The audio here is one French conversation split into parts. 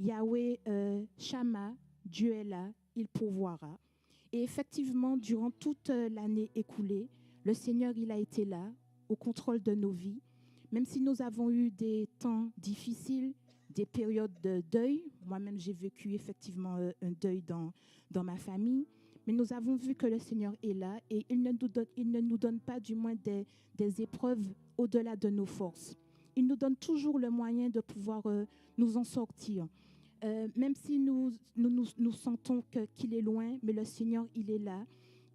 Yahweh Shama, Dieu est là, il pourvoira. Et effectivement, durant toute l'année écoulée, le Seigneur, il a été là, au contrôle de nos vies. Même si nous avons eu des temps difficiles, des périodes de deuil, moi-même j'ai vécu effectivement un deuil dans ma famille, mais nous avons vu que le Seigneur est là et il ne nous donne pas du moins des épreuves au-delà de nos forces. Il nous donne toujours le moyen de pouvoir nous en sortir. Même si nous sentons qu'il est loin, mais le Seigneur, il est là.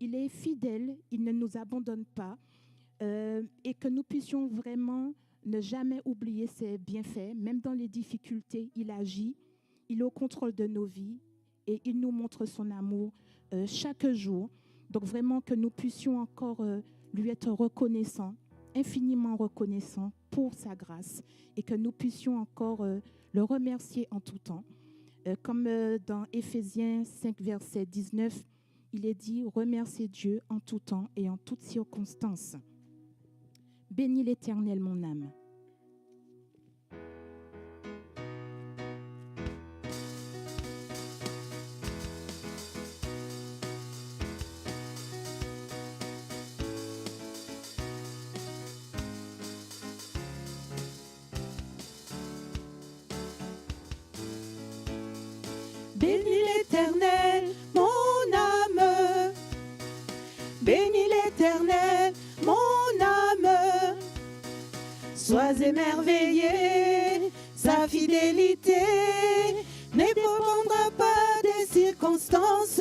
Il est fidèle, il ne nous abandonne pas. Et que nous puissions vraiment ne jamais oublier ses bienfaits. Même dans les difficultés, il agit. Il est au contrôle de nos vies et il nous montre son amour chaque jour. Donc vraiment que nous puissions encore lui être reconnaissants, infiniment reconnaissants pour sa grâce et que nous puissions encore le remercier en tout temps. Comme dans Éphésiens 5, verset 19, il est dit « Remerciez Dieu en tout temps et en toutes circonstances. Bénis l'Éternel, mon âme. » Bénis l'Éternel, mon âme. Bénis l'Éternel, mon âme. Sois émerveillé, sa fidélité ne dépendra pas des circonstances.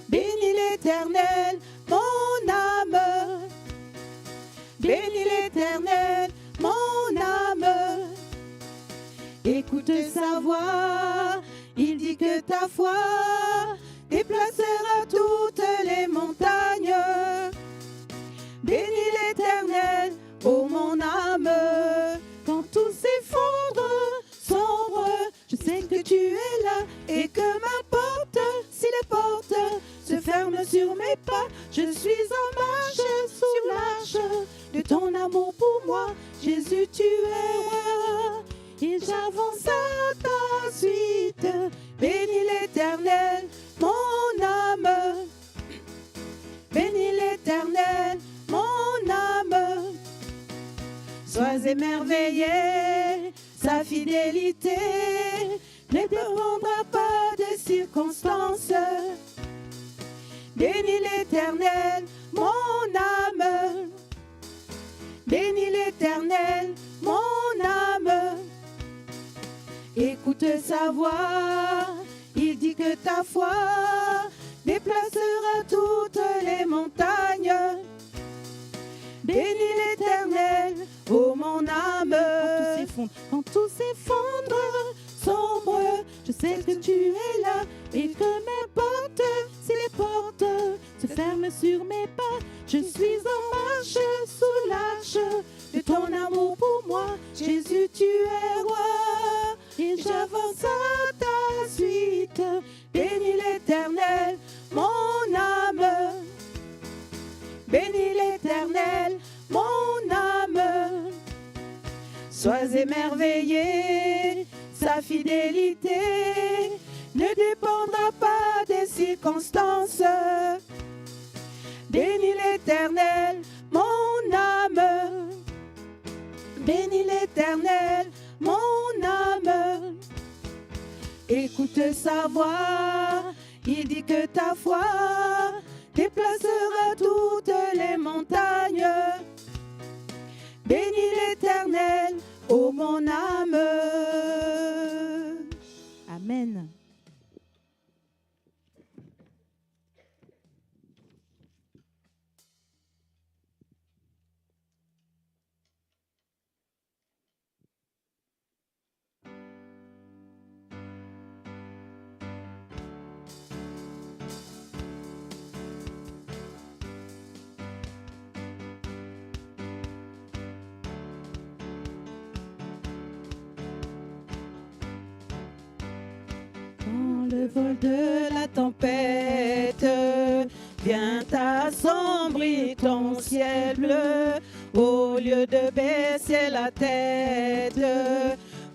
Bénis l'Éternel, mon âme. Bénis l'Éternel, mon âme. Écoute sa voix, il dit que ta foi déplacera toutes les montagnes. Bénis l'Éternel, ô mon âme, quand tout s'effondre, sombre, je sais que tu es là et que m'importe si les portes se ferment sur mes pas. Je suis en marche sous l'arche de ton amour pour moi. Jésus, tu es roi. Et j'avance à ta suite. Bénis l'Éternel, mon âme. Bénis l'Éternel, mon âme. Sois émerveillé, sa fidélité ne dépendra pas des circonstances. Bénis l'Éternel, mon âme. Bénis l'Éternel, mon âme. Écoute sa voix, il dit que ta foi déplacera toutes les montagnes. Bénis l'Éternel, ô mon âme. Quand tout s'effondre, sombre, je sais que tu es là et que m'importe si les portes se ferment sur mes pas. Je suis en marche sous l'arche de ton amour pour moi. Jésus, tu es roi. Et j'avance à ta suite. Bénis l'Éternel, mon âme. Bénis l'Éternel, mon âme. Sois émerveillé, sa fidélité ne dépendra pas des circonstances. Bénis l'Éternel, mon âme. Bénis l'Éternel, mon âme. Écoute sa voix, il dit que ta foi déplacera toutes les montagnes. Bénis l'Éternel, ô mon âme. Amen. Le vol de la tempête vient assombrir ton ciel bleu. Au lieu de baisser la tête,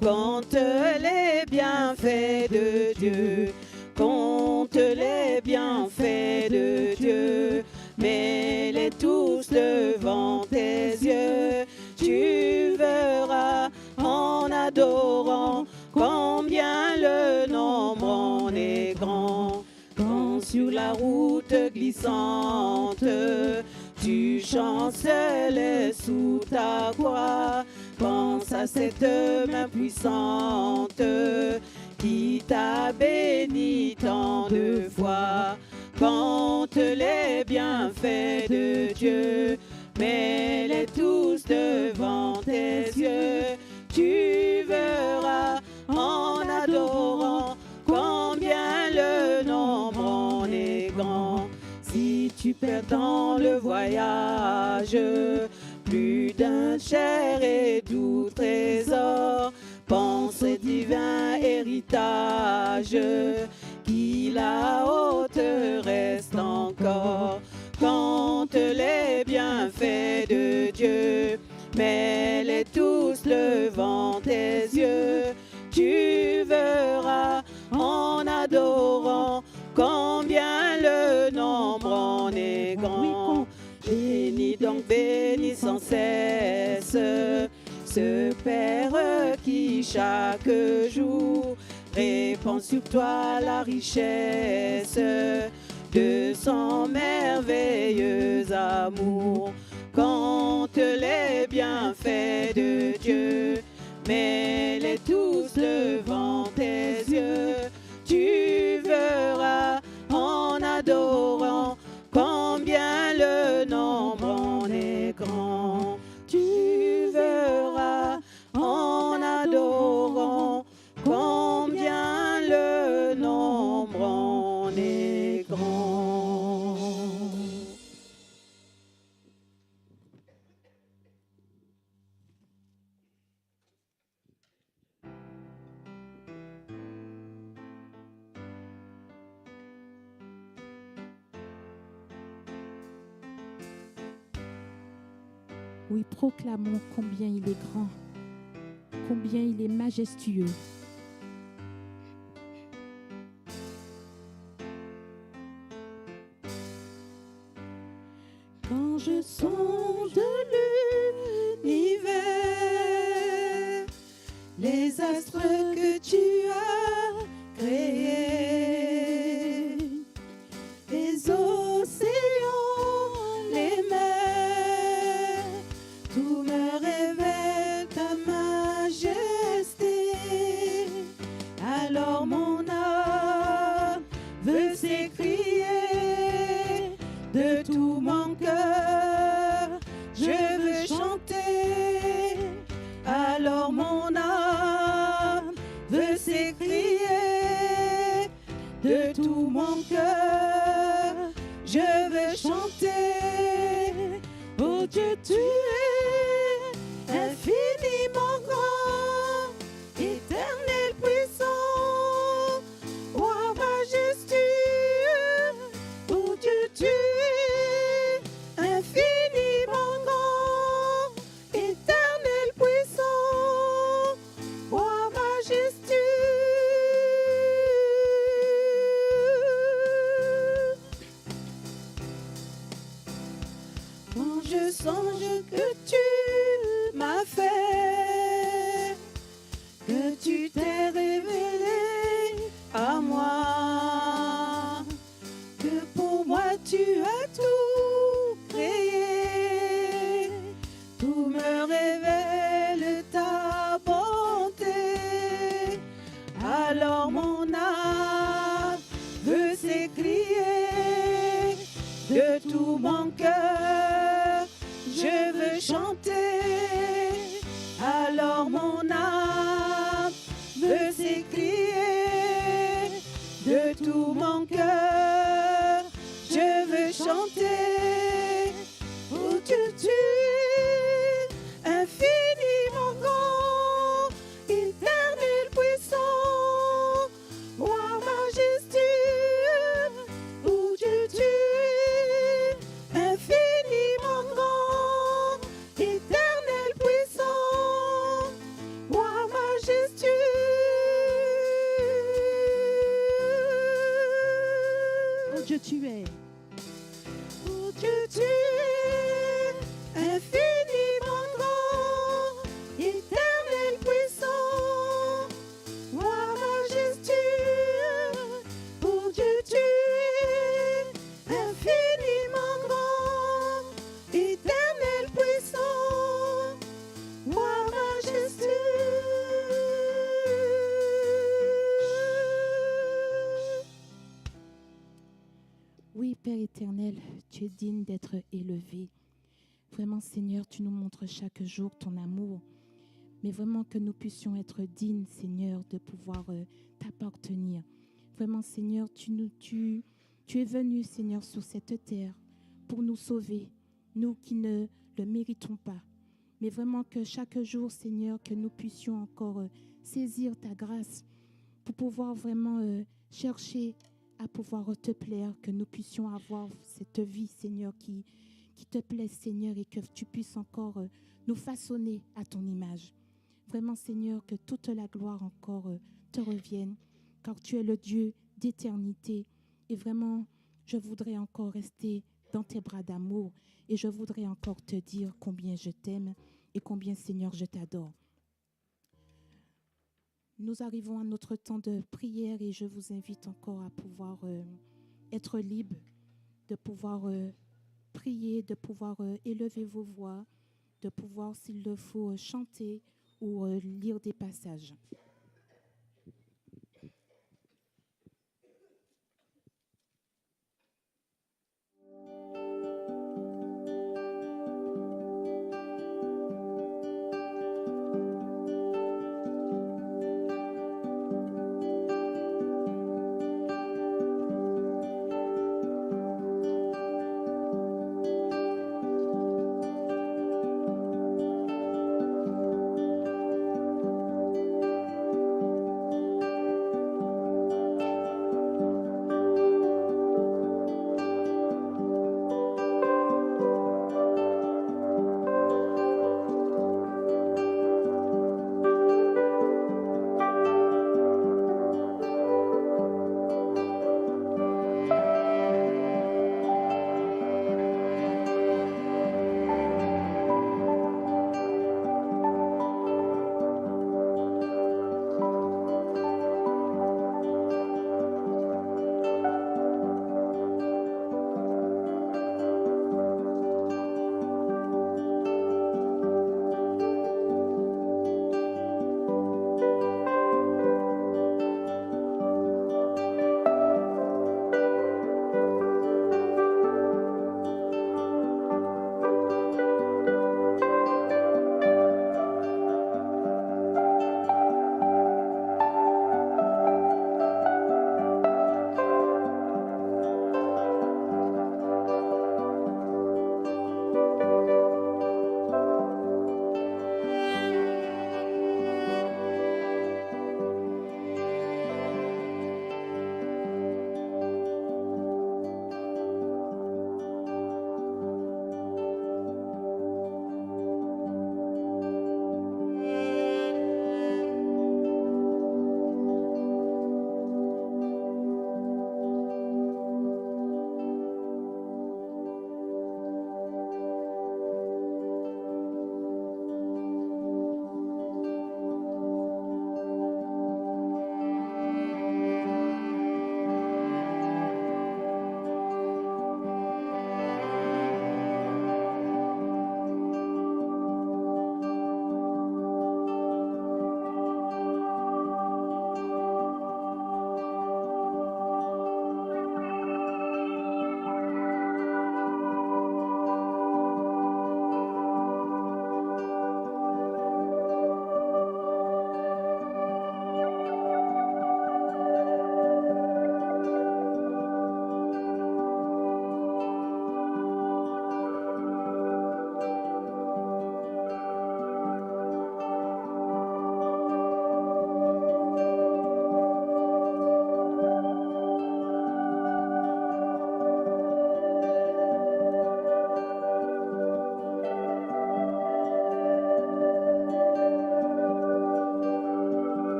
quand les bienfaits de Dieu. Compte les bienfaits de Dieu, mets-les tous devant tes yeux. Tu verras en adorant combien le nombre en est grand. Quand sur la route glissante, tu chanceles sous ta croix, pense à cette main puissante qui t'a béni tant de fois. Compte les bienfaits de Dieu, mets-les tous devant tes yeux. Tu verras en adorant combien le nombre en est grand. Si tu perds dans le voyage plus d'un cher et doux trésor, pense au divin héritage qui là-haut te reste encore. Compte les bienfaits de Dieu, mets-les tous devant tes yeux. Tu verras en adorant combien le nombre en est grand. Bénis donc, bénis sans cesse ce Père qui chaque jour répand sur toi la richesse de son merveilleux amour. Compte les bienfaits de Dieu, mets-les tous devant tes yeux. Tu verras en adorant combien le nombre en est grand. Tu verras en adorant combien le nombre en est grand. Oui, proclamons combien il est grand, combien il est majestueux. Quand je songe l'univers, les astres que tu as créés, les océans, les mers, tout me révèle ta majesté. Alors mon âme veut s'écrier de tout mon cœur, je veux chanter. Alors mon âme veut s'écrier de tout mon cœur, je veux chanter. Oh Dieu, tu es infiniment grand, éternel puissant, roi majestueux. Oh Dieu, tu es infiniment grand, éternel puissant, roi majestueux. Quand je songe que tu m'as fait, que tu t'es révélé à moi, que pour moi tu as tout créé, tout me révèle ta bonté. Alors mon âme veut s'écrier de tout mon cœur, je veux chanter. Alors mon âme veut s'écrier de tout mon cœur, je veux chanter. Oh Dieu, tu es infiniment grand, éternel puissant, roi majestueux. Oh Dieu, tu es infiniment grand, éternel puissant, roi majestueux. Dieu tu es. Mon Dieu tu es infiniment grand, éternel puissant, roi majestueux. Mon Dieu tu es infiniment grand, éternel puissant, roi majestueux. Oui, Père éternel, tu es digne d'être élevé. Vraiment, Seigneur, tu nous montres chaque jour ton amour. Mais vraiment que nous puissions être dignes, Seigneur, de pouvoir t'appartenir. Vraiment, Seigneur, tu es venu, Seigneur, sur cette terre pour nous sauver, nous qui ne le méritons pas. Mais vraiment que chaque jour, Seigneur, que nous puissions encore saisir ta grâce pour pouvoir vraiment chercher à pouvoir te plaire, que nous puissions avoir cette vie, Seigneur, qui te plaise, Seigneur, et que tu puisses encore nous façonner à ton image. Vraiment, Seigneur, que toute la gloire encore te revienne, car tu es le Dieu d'éternité. Et vraiment, je voudrais encore rester dans tes bras d'amour et je voudrais encore te dire combien je t'aime et combien, Seigneur, je t'adore. Nous arrivons à notre temps de prière et je vous invite encore à pouvoir être libre, de pouvoir prier, de pouvoir élever vos voix, de pouvoir, s'il le faut, chanter ou lire des passages.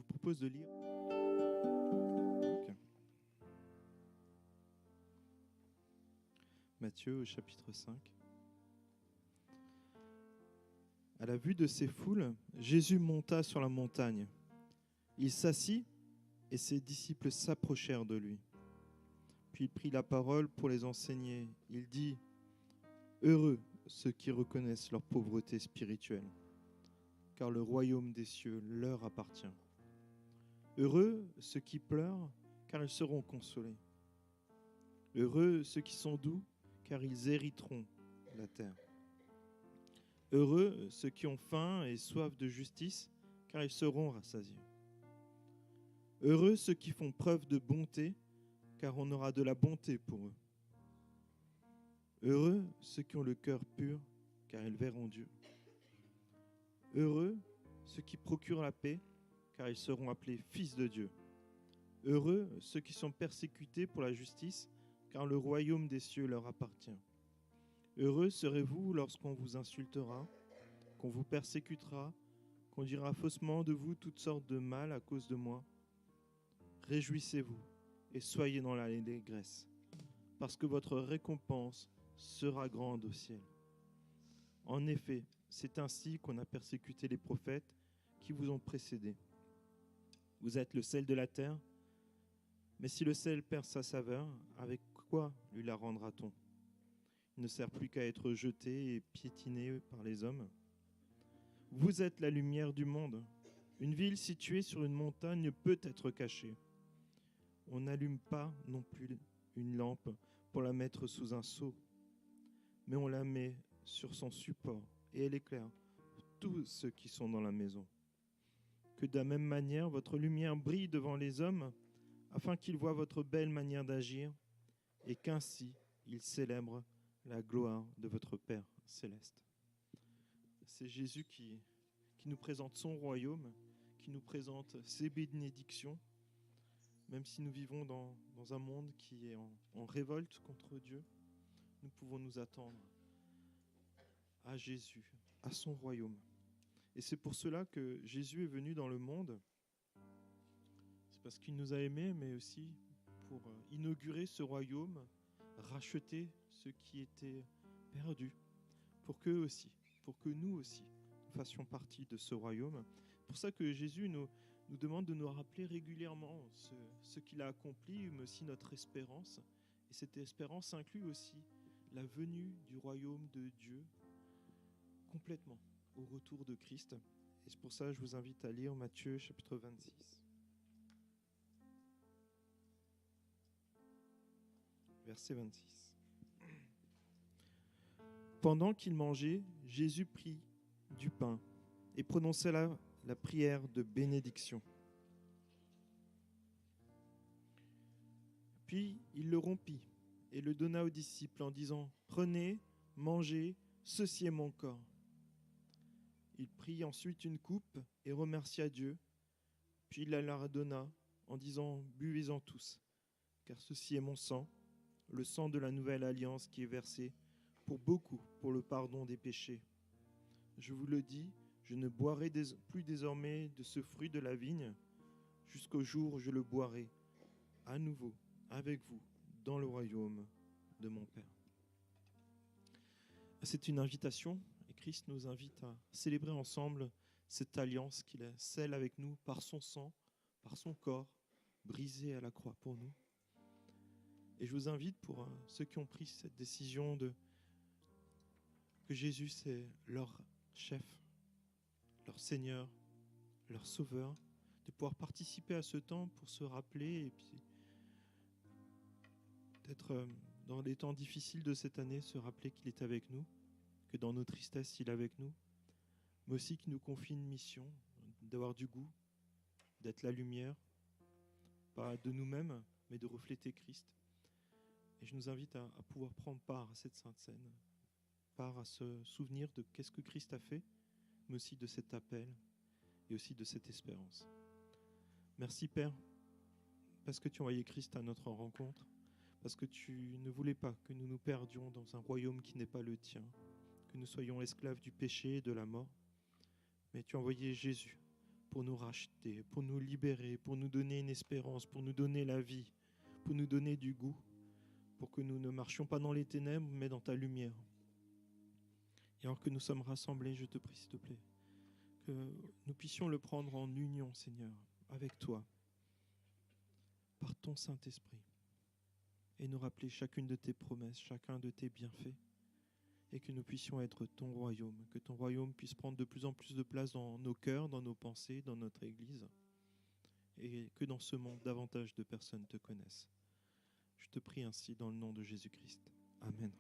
propose de lire. Matthieu au chapitre 5. À la vue de ces foules, Jésus monta sur la montagne. Il s'assit et ses disciples s'approchèrent de lui. Puis il prit la parole pour les enseigner. Il dit : Heureux ceux qui reconnaissent leur pauvreté spirituelle, car le royaume des cieux leur appartient. Heureux ceux qui pleurent, car ils seront consolés. Heureux ceux qui sont doux, car ils hériteront la terre. Heureux ceux qui ont faim et soif de justice, car ils seront rassasiés. Heureux ceux qui font preuve de bonté, car on aura de la bonté pour eux. Heureux ceux qui ont le cœur pur, car ils verront Dieu. Heureux ceux qui procurent la paix, car ils seront appelés fils de Dieu. Heureux ceux qui sont persécutés pour la justice, car le royaume des cieux leur appartient. Heureux serez-vous lorsqu'on vous insultera, qu'on vous persécutera, qu'on dira faussement de vous toutes sortes de mal à cause de moi. Réjouissez-vous et soyez dans l'allégresse, parce que votre récompense sera grande au ciel. En effet, c'est ainsi qu'on a persécuté les prophètes qui vous ont précédés. Vous êtes le sel de la terre, mais si le sel perd sa saveur, avec quoi lui la rendra-t-on ? Il ne sert plus qu'à être jeté et piétiné par les hommes. Vous êtes la lumière du monde. Une ville située sur une montagne ne peut être cachée. On n'allume pas non plus une lampe pour la mettre sous un seau, mais on la met sur son support et elle éclaire tous ceux qui sont dans la maison. Que de la même manière, votre lumière brille devant les hommes, afin qu'ils voient votre belle manière d'agir et qu'ainsi ils célèbrent la gloire de votre Père céleste. C'est Jésus qui nous présente son royaume, qui nous présente ses bénédictions, même si nous vivons dans un monde qui est en révolte contre Dieu, nous pouvons nous attendre à Jésus, à son royaume. Et c'est pour cela que Jésus est venu dans le monde. C'est parce qu'il nous a aimés, mais aussi pour inaugurer ce royaume, racheter ceux qui étaient perdus, pour que nous aussi, nous fassions partie de ce royaume. C'est pour ça que Jésus nous demande de nous rappeler régulièrement ce qu'il a accompli, mais aussi notre espérance. Et cette espérance inclut aussi la venue du royaume de Dieu complètement au retour de Christ. Et c'est pour ça que je vous invite à lire Matthieu chapitre 26. Verset 26. Pendant qu'il mangeait, Jésus prit du pain et prononça la prière de bénédiction. Puis il le rompit et le donna aux disciples en disant : Prenez, mangez, ceci est mon corps. Il prit ensuite une coupe et remercia Dieu, puis il la leur donna en disant : Buvez-en tous, car ceci est mon sang, le sang de la nouvelle alliance qui est versé pour beaucoup pour le pardon des péchés. Je vous le dis, je ne boirai plus désormais de ce fruit de la vigne jusqu'au jour où je le boirai à nouveau avec vous dans le royaume de mon Père. C'est une invitation et Christ nous invite à célébrer ensemble cette alliance qu'il scelle avec nous par son sang, par son corps brisé à la croix pour nous. Et je vous invite pour ceux qui ont pris cette décision que Jésus c'est leur chef, leur Seigneur, leur Sauveur, de pouvoir participer à ce temps pour se rappeler et puis peut-être dans les temps difficiles de cette année, se rappeler qu'il est avec nous, que dans nos tristesses, il est avec nous, mais aussi qu'il nous confie une mission, d'avoir du goût, d'être la lumière, pas de nous-mêmes, mais de refléter Christ. Et je nous invite à pouvoir prendre part à cette sainte scène, part à se souvenir de qu'est-ce que Christ a fait, mais aussi de cet appel et aussi de cette espérance. Merci Père, parce que tu as envoyé Christ à notre rencontre, parce que tu ne voulais pas que nous nous perdions dans un royaume qui n'est pas le tien, que nous soyons esclaves du péché et de la mort, mais tu as envoyé Jésus pour nous racheter, pour nous libérer, pour nous donner une espérance, pour nous donner la vie, pour nous donner du goût, pour que nous ne marchions pas dans les ténèbres, mais dans ta lumière. Et alors que nous sommes rassemblés, je te prie, s'il te plaît, que nous puissions le prendre en union, Seigneur, avec toi, par ton Saint-Esprit, et nous rappeler chacune de tes promesses, chacun de tes bienfaits, et que nous puissions être ton royaume, que ton royaume puisse prendre de plus en plus de place dans nos cœurs, dans nos pensées, dans notre Église, et que dans ce monde, davantage de personnes te connaissent. Je te prie ainsi dans le nom de Jésus-Christ. Amen.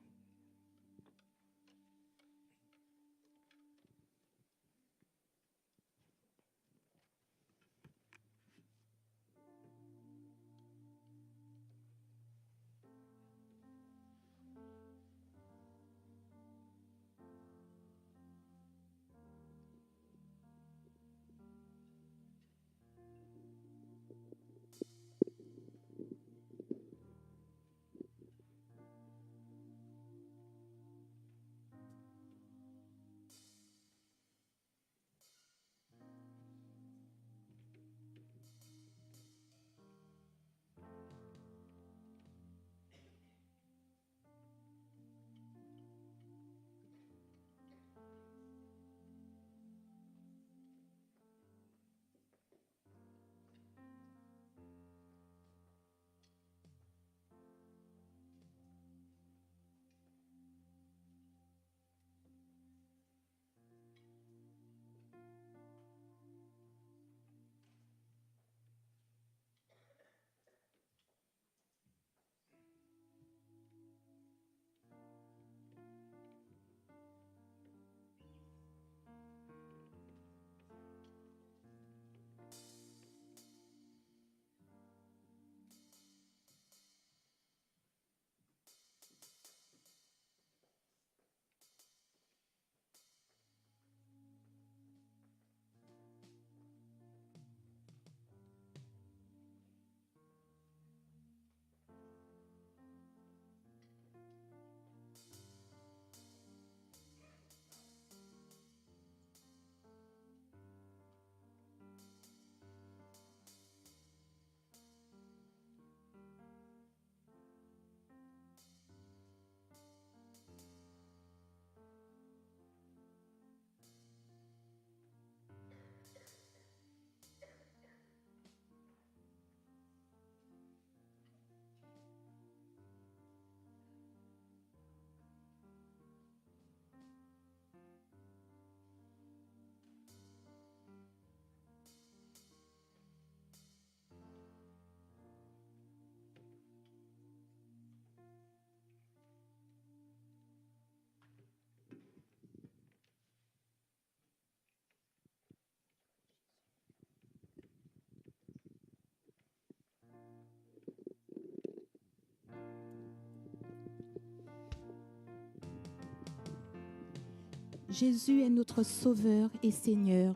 Jésus est notre Sauveur et Seigneur.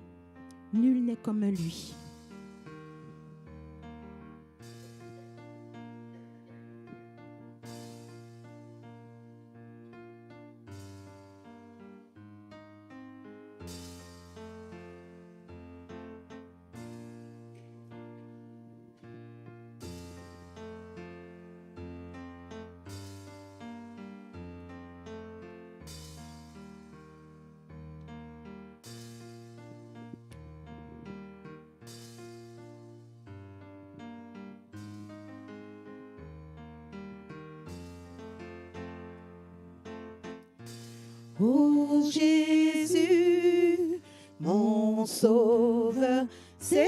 Nul n'est comme lui. Ô Jésus, mon Sauveur, Seigneur,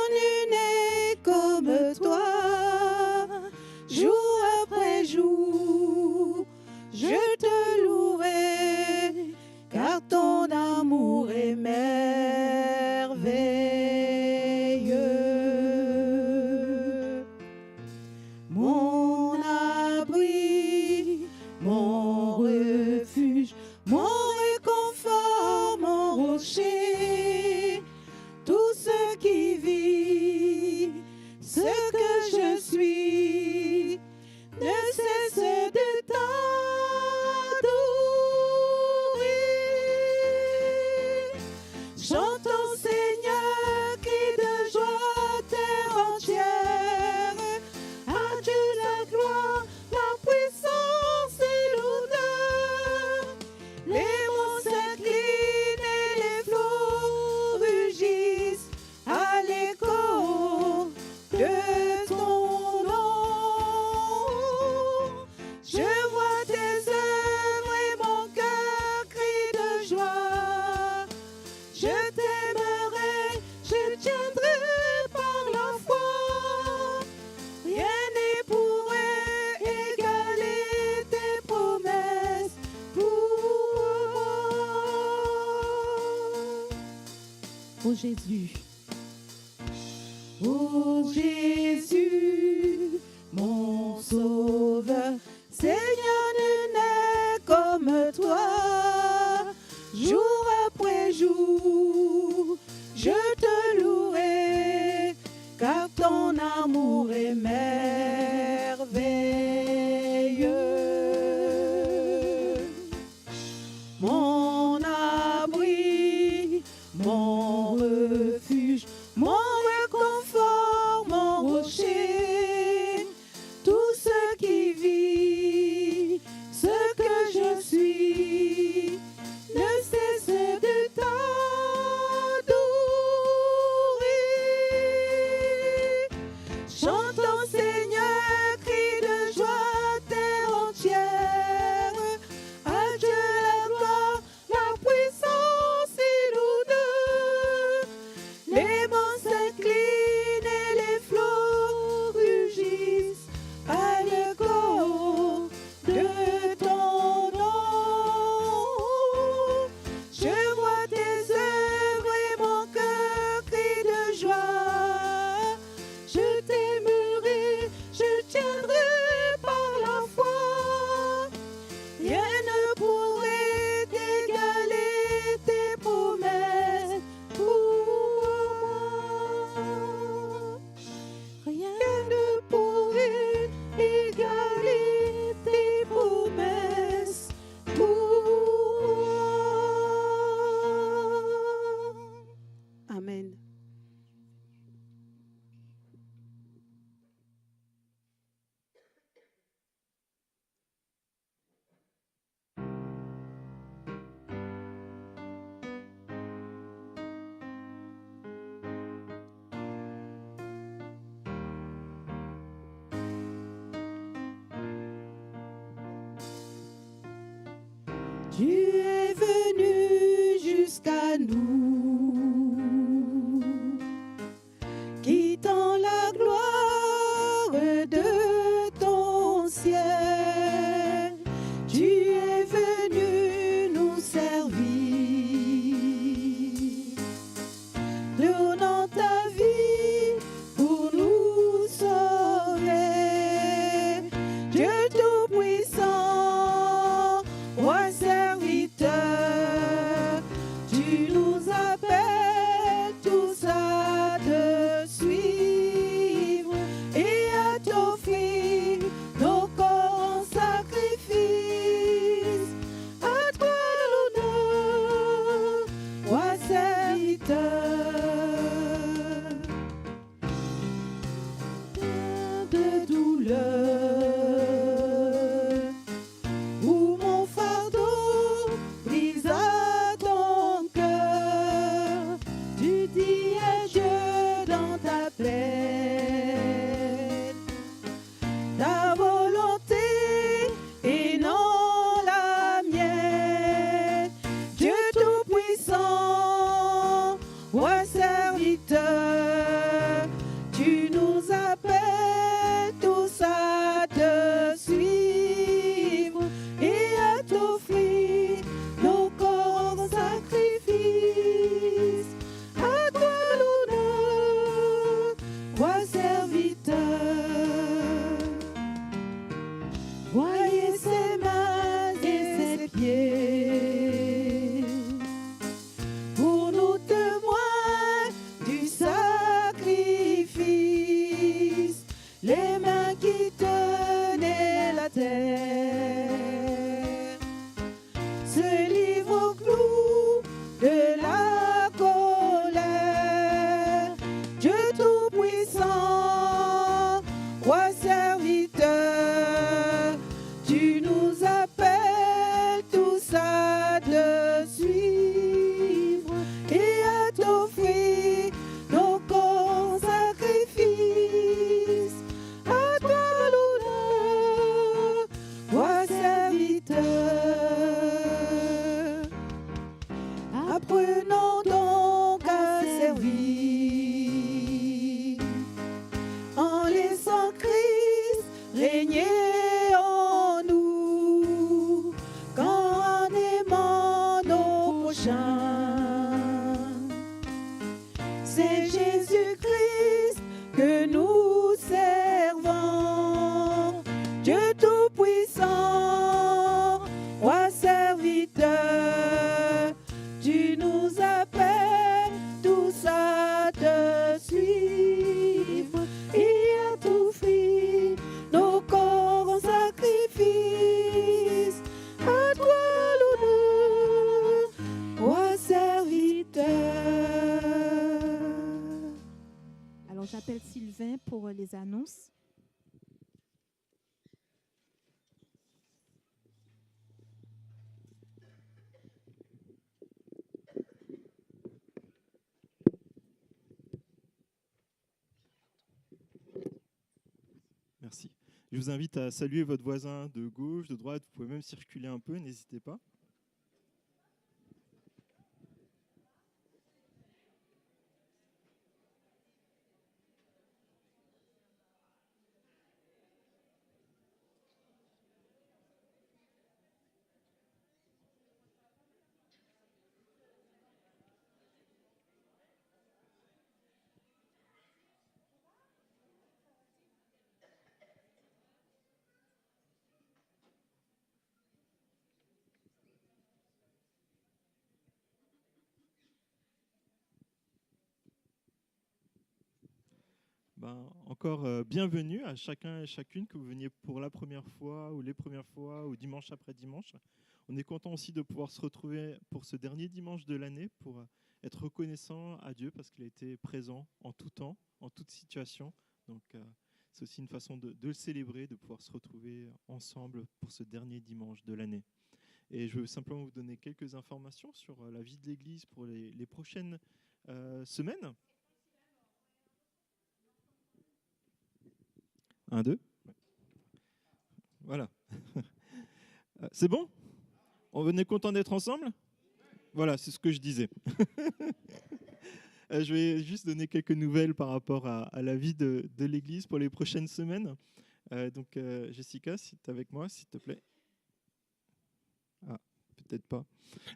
nul n'est comme toi. Jour après jour, je te louerai, car ton amour est merveilleux. Mon abri, mon refuge, mon réconfort, mon rocher, tout ce qui vit, ce que je suis, ne cesse de t'adorer. Chantons Seigneur Christ. ô Jésus. Ô Jésus, mon sauveur, Seigneur, nul n'est comme toi. Jour après jour, je te louerai, car ton amour est merveilleux. Mon abri, mon refuge, mon réconfort, mon rocher, tout ce qui vit, ce que je suis, ne cesse de t'adorer. Chantons Seigneur, cri de joie, terre entière, à Dieu la gloire, la puissance et l'honneur. Les monts s'inclinent et les flots rugissent à l'écho de ton nom. Je vois tes œuvres et mon cœur crie de joie. Je t'aimerai, je tiendrai par la foi. Rien ne pourrait égaler tes promesses pour moi. Rien ne pourrait égaler tes promesses pour moi. Amen. Tu es venu jusqu'à nous, quittant la gloire de ton ciel. Tu es venu nous servir, donnant ta vie pour nous sauver. Dieu Tout-Puissant, roi serviteur, tu nous appelles tous à te suivre et à t'offrir nos corps en sacrifice. À toi l'honneur, roi serviteur. De douleur, où mon fardeau brise à ton cœur, tu dis adieu dans ta plaie. Ta volonté et non la mienne. Dieu Tout-Puissant, roi serviteur, tu nous appelles tous à te suivre et à t'offrir nos corps en sacrifice. À toi l'honneur, roi serviteur. Voyez ses mains et ses pieds, pour nous témoins du sacrifice. pour les annonces. Merci. Je vous invite à saluer votre voisin de gauche, de droite. Vous pouvez même circuler un peu, n'hésitez pas. Encore bienvenue à chacun et chacune, que vous veniez pour la première fois ou les premières fois ou dimanche après dimanche. On est content aussi de pouvoir se retrouver pour ce dernier dimanche de l'année pour être reconnaissant à Dieu parce qu'il a été présent en tout temps, en toute situation. Donc c'est aussi une façon de le célébrer, de pouvoir se retrouver ensemble pour ce dernier dimanche de l'année. Et je veux simplement vous donner quelques informations sur la vie de l'Église pour les prochaines semaines. 1, 2. Voilà. C'est bon? On venait content d'être ensemble? Voilà, c'est ce que je disais. Je vais juste donner quelques nouvelles par rapport à la vie de l'Église pour les prochaines semaines. Jessica, si tu es avec moi, s'il te plaît. Ah, peut-être pas.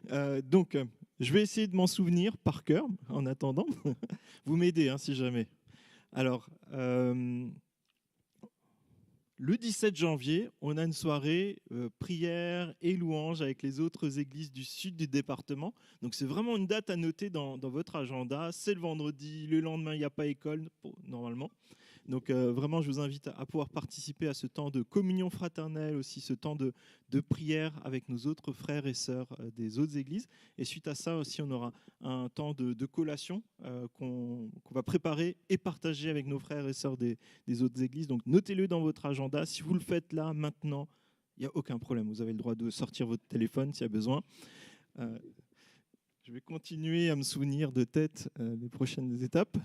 Je vais essayer de m'en souvenir par cœur en attendant. Vous m'aidez si jamais. Alors, le 17 janvier, on a une soirée prière et louange avec les autres églises du sud du département. Donc c'est vraiment une date à noter dans votre agenda. C'est le vendredi, le lendemain, il n'y a pas école normalement. Donc vraiment, je vous invite à pouvoir participer à ce temps de communion fraternelle, aussi ce temps de prière avec nos autres frères et sœurs des autres églises. Et suite à ça aussi, on aura un temps de collation qu'on va préparer et partager avec nos frères et sœurs des autres églises. Donc notez-le dans votre agenda. Si vous le faites là, maintenant, il n'y a aucun problème. Vous avez le droit de sortir votre téléphone s'il y a besoin. Je vais continuer à me souvenir de tête les prochaines étapes.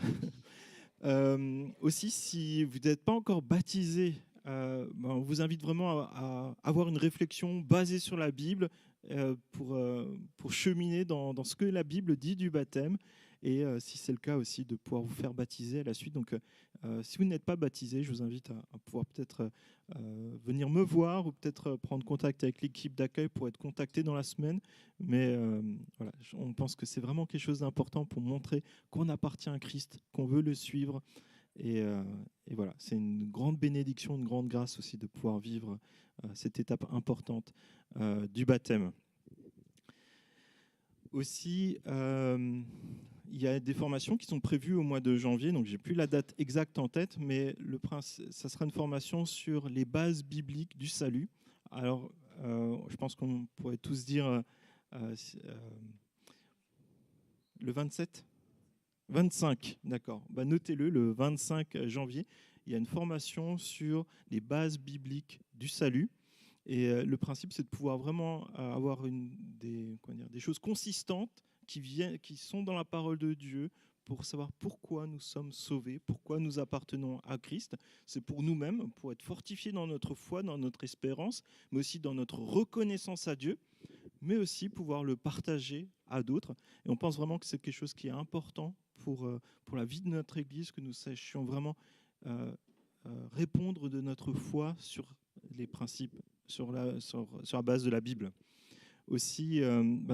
Aussi, si vous n'êtes pas encore baptisé, on vous invite vraiment à avoir une réflexion basée sur la Bible pour cheminer dans ce que la Bible dit du baptême et si c'est le cas aussi de pouvoir vous faire baptiser à la suite. Donc si vous n'êtes pas baptisé, je vous invite à pouvoir peut-être venir me voir ou peut-être prendre contact avec l'équipe d'accueil pour être contacté dans la semaine. Mais voilà, on pense que c'est vraiment quelque chose d'important pour montrer qu'on appartient à Christ, qu'on veut le suivre. Et voilà, c'est une grande bénédiction, une grande grâce aussi de pouvoir vivre cette étape importante du baptême. Aussi, il y a des formations qui sont prévues au mois de janvier, donc j'ai plus la date exacte en tête, mais ça sera une formation sur les bases bibliques du salut. Alors, je pense qu'on pourrait tous dire le 27 25, d'accord. Notez-le, le 25 janvier, il y a une formation sur les bases bibliques du salut. Et le principe, c'est de pouvoir vraiment avoir des choses consistantes qui sont dans la parole de Dieu pour savoir pourquoi nous sommes sauvés, pourquoi nous appartenons à Christ. C'est pour nous-mêmes, pour être fortifiés dans notre foi, dans notre espérance, mais aussi dans notre reconnaissance à Dieu, mais aussi pouvoir le partager à d'autres. Et on pense vraiment que c'est quelque chose qui est important pour la vie de notre Église, que nous sachions vraiment répondre de notre foi sur les principes, sur la base de la Bible. Aussi,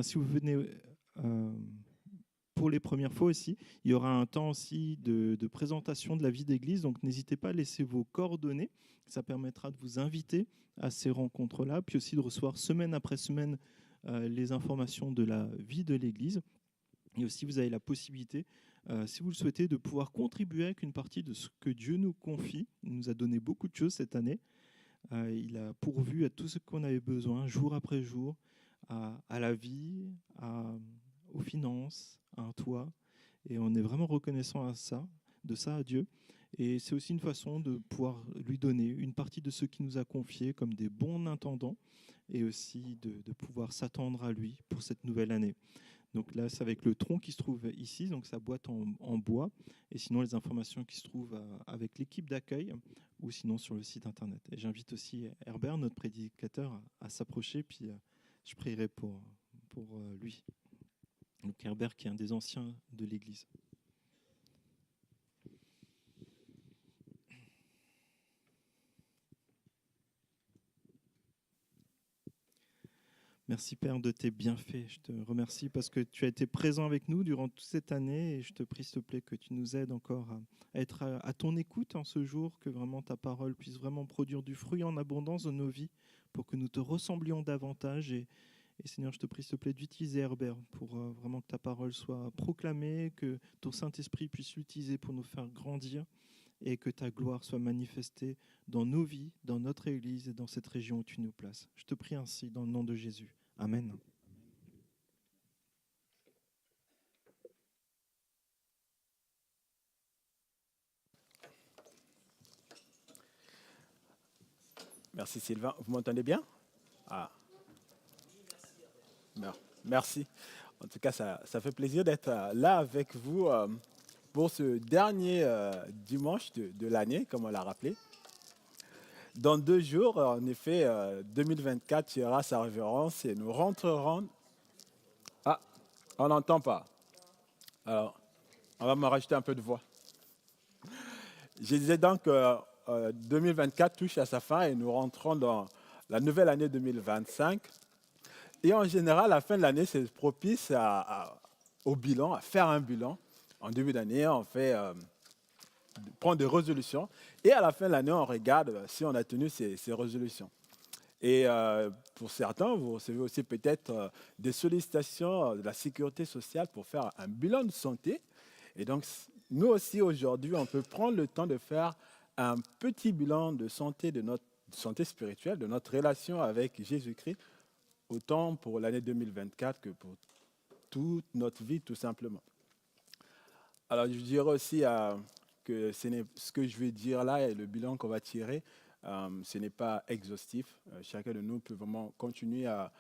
si vous venez pour les premières fois aussi, il y aura un temps aussi de présentation de la vie d'église, donc n'hésitez pas à laisser vos coordonnées, ça permettra de vous inviter à ces rencontres-là, puis aussi de recevoir semaine après semaine les informations de la vie de l'église. Et aussi, vous avez la possibilité, si vous le souhaitez, de pouvoir contribuer avec une partie de ce que Dieu nous confie. Il nous a donné beaucoup de choses cette année. Il a pourvu à tout ce qu'on avait besoin, jour après jour, à la vie, aux finances, à un toit. Et on est vraiment reconnaissant de ça à Dieu. Et c'est aussi une façon de pouvoir lui donner une partie de ce qu'il nous a confié comme des bons intendants et aussi de pouvoir s'attendre à lui pour cette nouvelle année. Donc là, c'est avec le tronc qui se trouve ici, donc sa boîte en bois, et sinon les informations qui se trouvent avec l'équipe d'accueil ou sinon sur le site internet. Et j'invite aussi Herbert, notre prédicateur, à s'approcher, puis je prierai pour lui. Donc Herbert qui est un des anciens de l'Église. Merci Père de tes bienfaits. Je te remercie parce que tu as été présent avec nous durant toute cette année et je te prie, s'il te plaît, que tu nous aides encore à être à ton écoute en ce jour, que vraiment ta parole puisse vraiment produire du fruit en abondance dans nos vies pour que nous te ressemblions davantage. Et Seigneur, je te prie, s'il te plaît, d'utiliser Herbert pour vraiment que ta parole soit proclamée, que ton Saint-Esprit puisse l'utiliser pour nous faire grandir et que ta gloire soit manifestée dans nos vies, dans notre Église et dans cette région où tu nous places. Je te prie ainsi dans le nom de Jésus. Amen. Merci Sylvain. Vous m'entendez bien? Ah. Merci. En tout cas, ça fait plaisir d'être là avec vous pour ce dernier dimanche de l'année, comme on l'a rappelé. Dans 2 jours, en effet, 2024 tirera sa révérence et nous rentrerons... Ah, on n'entend pas. Alors, on va me rajouter un peu de voix. Je disais donc que 2024 touche à sa fin et nous rentrons dans la nouvelle année 2025. Et en général, la fin de l'année, c'est propice au bilan, à faire un bilan. En début d'année, on prend des résolutions. Et à la fin de l'année, on regarde si on a tenu ces résolutions. Et pour certains, vous recevez aussi peut-être des sollicitations de la sécurité sociale pour faire un bilan de santé. Et donc, nous aussi, aujourd'hui, on peut prendre le temps de faire un petit bilan de santé, de notre santé spirituelle, de notre relation avec Jésus-Christ, autant pour l'année 2024 que pour toute notre vie, tout simplement. Alors, je dirais aussi que ce que je vais dire là et le bilan qu'on va tirer, ce n'est pas exhaustif. Chacun de nous peut vraiment continuer à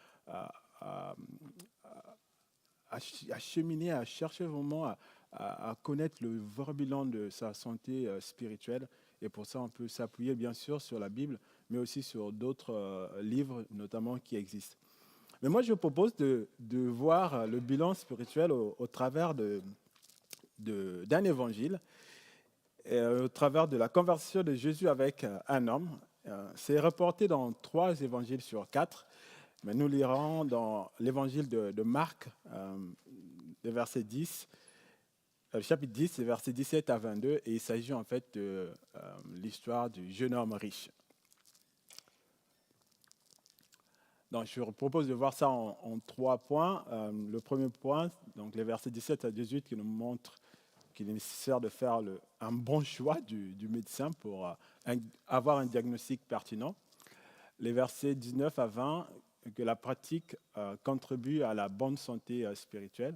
cheminer, à chercher vraiment à connaître le vrai bilan de sa santé spirituelle. Et pour ça, on peut s'appuyer bien sûr sur la Bible, mais aussi sur d'autres livres, notamment qui existent. Mais moi, je vous propose de voir le bilan spirituel au travers d'un évangile, au travers de la conversation de Jésus avec un homme. C'est reporté dans 3 évangiles sur 4, mais nous lirons dans l'évangile de Marc, le verset 10, chapitre 10, versets 17 à 22, et il s'agit en fait de l'histoire du jeune homme riche. Donc, je vous propose de voir ça en 3 points. Le premier point, donc les versets 17 à 18, qui nous montrent qu'il est nécessaire de faire un bon choix du médecin pour avoir un diagnostic pertinent. Les versets 19 à 20, que la pratique contribue à la bonne santé spirituelle,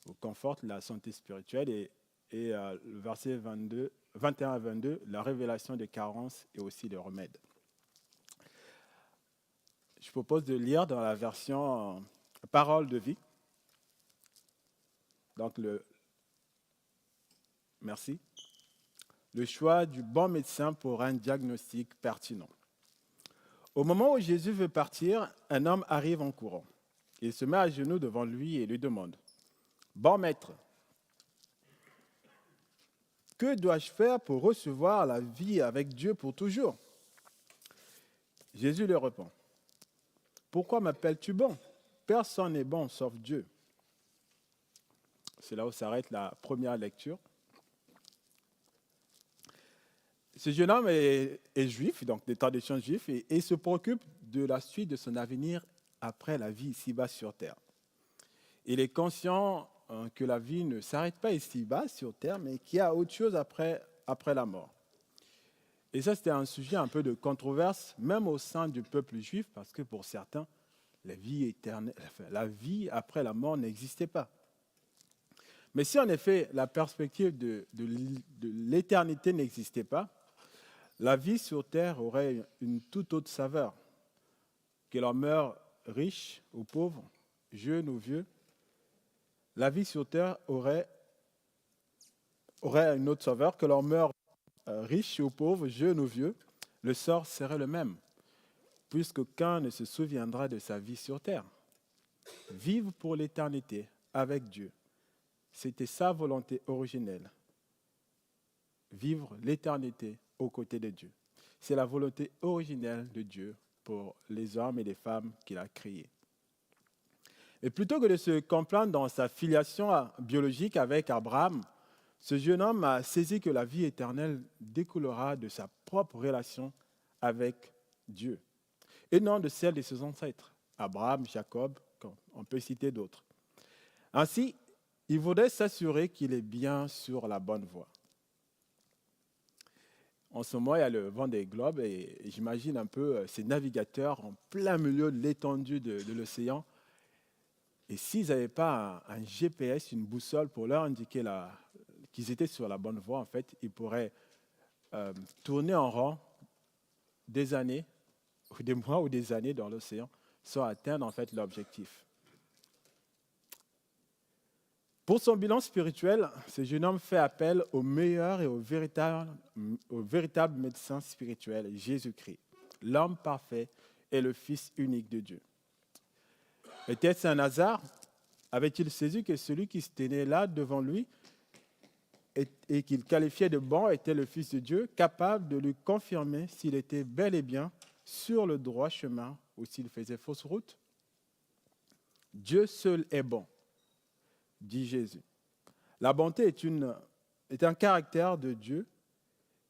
ou conforte la santé spirituelle. Et le verset 21 à 22, la révélation des carences et aussi les remèdes. Je propose de lire dans la version Parole de vie. Donc, merci. Le choix du bon médecin pour un diagnostic pertinent. Au moment où Jésus veut partir, un homme arrive en courant. Il se met à genoux devant lui et lui demande : « Bon maître, que dois-je faire pour recevoir la vie avec Dieu pour toujours ?» Jésus lui répond : « Pourquoi m'appelles-tu bon ? Personne n'est bon sauf Dieu. » C'est là où s'arrête la première lecture. Ce jeune homme est juif, donc des traditions juives, et se préoccupe de la suite de son avenir après la vie ici-bas sur terre. Il est conscient que la vie ne s'arrête pas ici-bas sur terre, mais qu'il y a autre chose après la mort. Et ça, c'était un sujet un peu de controverse, même au sein du peuple juif, parce que pour certains, la vie après la mort n'existait pas. Mais si en effet la perspective de l'éternité n'existait pas, la vie sur terre aurait une toute autre saveur. Que l'on meure riche ou pauvre, jeune ou vieux, la vie sur terre aurait une autre saveur. Que l'on meure riche ou pauvre, jeune ou vieux, le sort serait le même, puisqu'aucun ne se souviendra de sa vie sur terre. Vivre pour l'éternité avec Dieu, c'était sa volonté originelle. Vivre l'éternité aux côtés de Dieu. C'est la volonté originelle de Dieu pour les hommes et les femmes qu'il a créés. Et plutôt que de se complaindre dans sa filiation biologique avec Abraham, ce jeune homme a saisi que la vie éternelle découlera de sa propre relation avec Dieu, et non de celle de ses ancêtres, Abraham, Jacob, on peut citer d'autres. Ainsi, il voudrait s'assurer qu'il est bien sur la bonne voie. En ce moment, il y a le Vendée Globe et j'imagine un peu ces navigateurs en plein milieu de l'étendue de l'océan. Et s'ils n'avaient pas un GPS, une boussole pour leur indiquer qu'ils étaient sur la bonne voie, en fait, ils pourraient tourner en rond des années, ou des mois ou des années dans l'océan, sans atteindre en fait l'objectif. Pour son bilan spirituel, ce jeune homme fait appel au meilleur et au véritable médecin spirituel, Jésus-Christ, l'homme parfait et le Fils unique de Dieu. Était-ce un hasard? Avait-il saisi que celui qui se tenait là devant lui et qu'il qualifiait de bon était le Fils de Dieu, capable de lui confirmer s'il était bel et bien sur le droit chemin ou s'il faisait fausse route? Dieu seul est bon, dit Jésus. La bonté est un caractère de Dieu.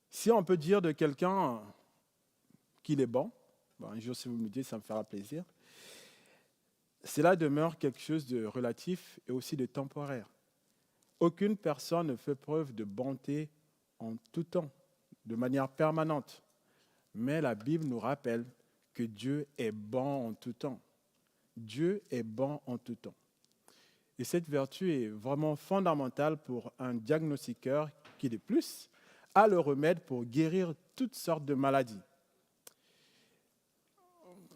Si on peut dire de quelqu'un qu'il est bon, un jour si vous me le dites, ça me fera plaisir, cela demeure quelque chose de relatif et aussi de temporaire. Aucune personne ne fait preuve de bonté en tout temps, de manière permanente. Mais la Bible nous rappelle que Dieu est bon en tout temps. Dieu est bon en tout temps. Et cette vertu est vraiment fondamentale pour un diagnostiqueur qui, de plus, a le remède pour guérir toutes sortes de maladies.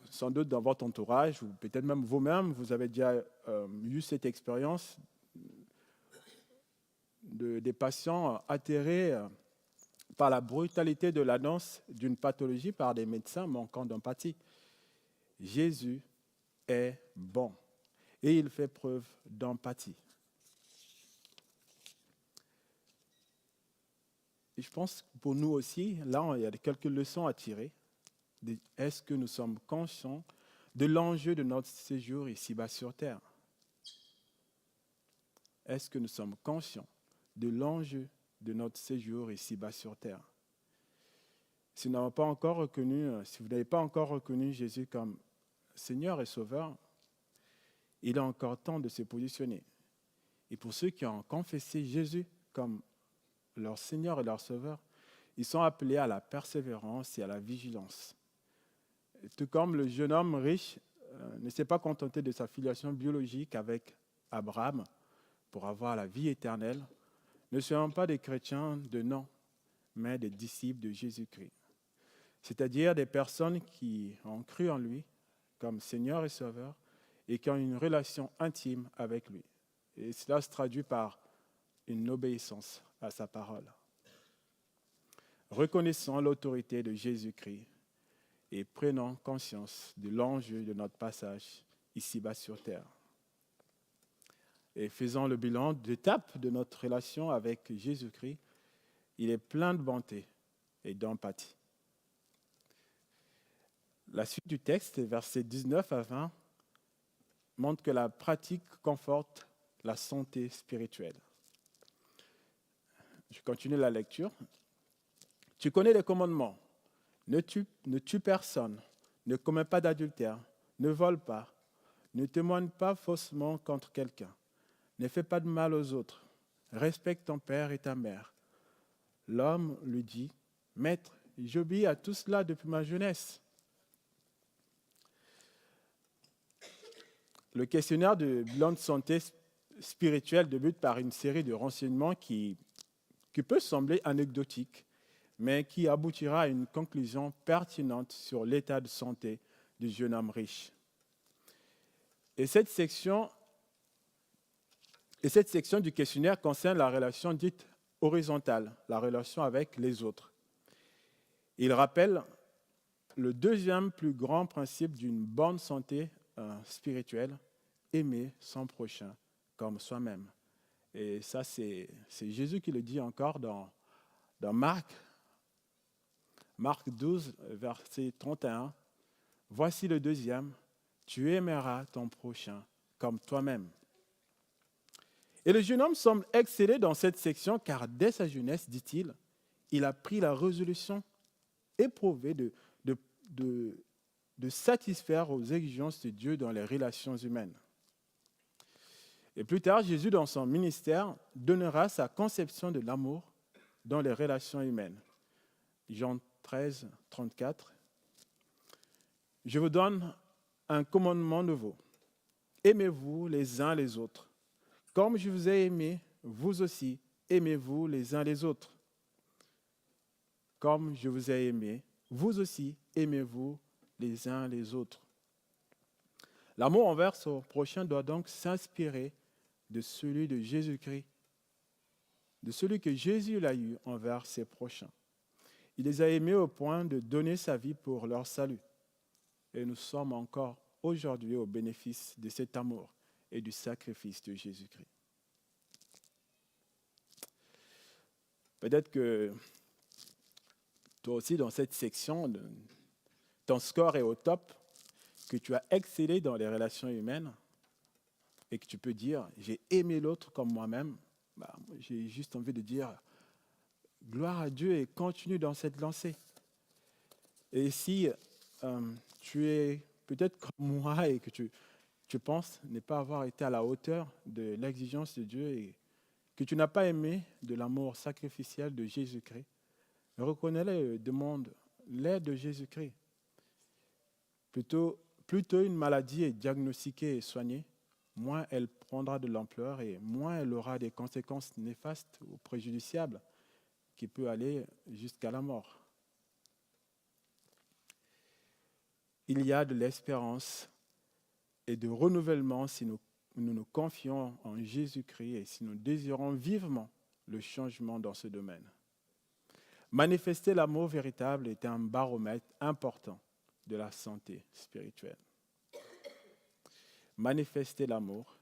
Sans doute dans votre entourage, ou peut-être même vous-même, vous avez déjà eu cette expérience des patients atterrés par la brutalité de l'annonce d'une pathologie par des médecins manquant d'empathie. Jésus est bon et il fait preuve d'empathie. Et je pense que pour nous aussi, là, il y a quelques leçons à tirer. Est-ce que nous sommes conscients de l'enjeu de notre séjour ici-bas sur terre? Est-ce que nous sommes conscients de l'enjeu de notre séjour ici-bas sur terre? Si vous n'avez pas encore reconnu Jésus comme Seigneur et Sauveur, il est encore temps de se positionner. Et pour ceux qui ont confessé Jésus comme leur Seigneur et leur Sauveur, ils sont appelés à la persévérance et à la vigilance. Tout comme le jeune homme riche ne s'est pas contenté de sa filiation biologique avec Abraham pour avoir la vie éternelle, ne soyons pas des chrétiens de nom, mais des disciples de Jésus-Christ. C'est-à-dire des personnes qui ont cru en lui comme Seigneur et Sauveur et qui ont une relation intime avec lui. Et cela se traduit par une obéissance à sa parole. Reconnaissons l'autorité de Jésus-Christ et prenons conscience de l'enjeu de notre passage ici-bas sur terre. Et faisons le bilan d'étape de notre relation avec Jésus-Christ. Il est plein de bonté et d'empathie. La suite du texte, versets 19 à 20, montre que la pratique conforte la santé spirituelle. Je continue la lecture. Tu connais les commandements. Ne tue personne, ne commets pas d'adultère, ne vole pas, ne témoigne pas faussement contre quelqu'un, ne fais pas de mal aux autres, respecte ton père et ta mère. L'homme lui dit, Maître, j'obéis à tout cela depuis ma jeunesse. Le questionnaire de bilan de santé spirituel débute par une série de renseignements qui peut sembler anecdotique, mais qui aboutira à une conclusion pertinente sur l'état de santé du jeune homme riche. Et cette section du questionnaire concerne la relation dite horizontale, la relation avec les autres. Il rappelle le deuxième plus grand principe d'une bonne santé spirituelle, aimer son prochain comme soi-même. Et ça, c'est Jésus qui le dit encore dans Marc 12, verset 31. Voici le deuxième, tu aimeras ton prochain comme toi-même. Et le jeune homme semble exceller dans cette section car dès sa jeunesse, dit-il, il a pris la résolution éprouvée de satisfaire aux exigences de Dieu dans les relations humaines. Et plus tard, Jésus, dans son ministère, donnera sa conception de l'amour dans les relations humaines. Jean 13, 34. Je vous donne un commandement nouveau. Aimez-vous les uns les autres. Comme je vous ai aimé, vous aussi, aimez-vous les uns les autres. Comme je vous ai aimé, vous aussi, aimez-vous les uns les autres. L'amour envers son prochain doit donc s'inspirer de celui de Jésus-Christ, de celui que Jésus a eu envers ses prochains. Il les a aimés au point de donner sa vie pour leur salut. Et nous sommes encore aujourd'hui au bénéfice de cet amour et du sacrifice de Jésus-Christ. Peut-être que toi aussi, dans cette section, ton score est au top, que tu as excellé dans les relations humaines et que tu peux dire, j'ai aimé l'autre comme moi-même. J'ai juste envie de dire, gloire à Dieu et continue dans cette lancée. Et si tu es peut-être comme moi et que tu penses ne pas avoir été à la hauteur de l'exigence de Dieu et que tu n'as pas aimé de l'amour sacrificiel de Jésus-Christ, reconnais-le, demande l'aide de Jésus-Christ. Plutôt une maladie est diagnostiquée et soignée, moins elle prendra de l'ampleur et moins elle aura des conséquences néfastes ou préjudiciables qui peuvent aller jusqu'à la mort. Il y a de l'espérance et de renouvellement si nous nous confions en Jésus-Christ et si nous désirons vivement le changement dans ce domaine. Manifester l'amour véritable est un baromètre important de la santé spirituelle. Manifester l'amour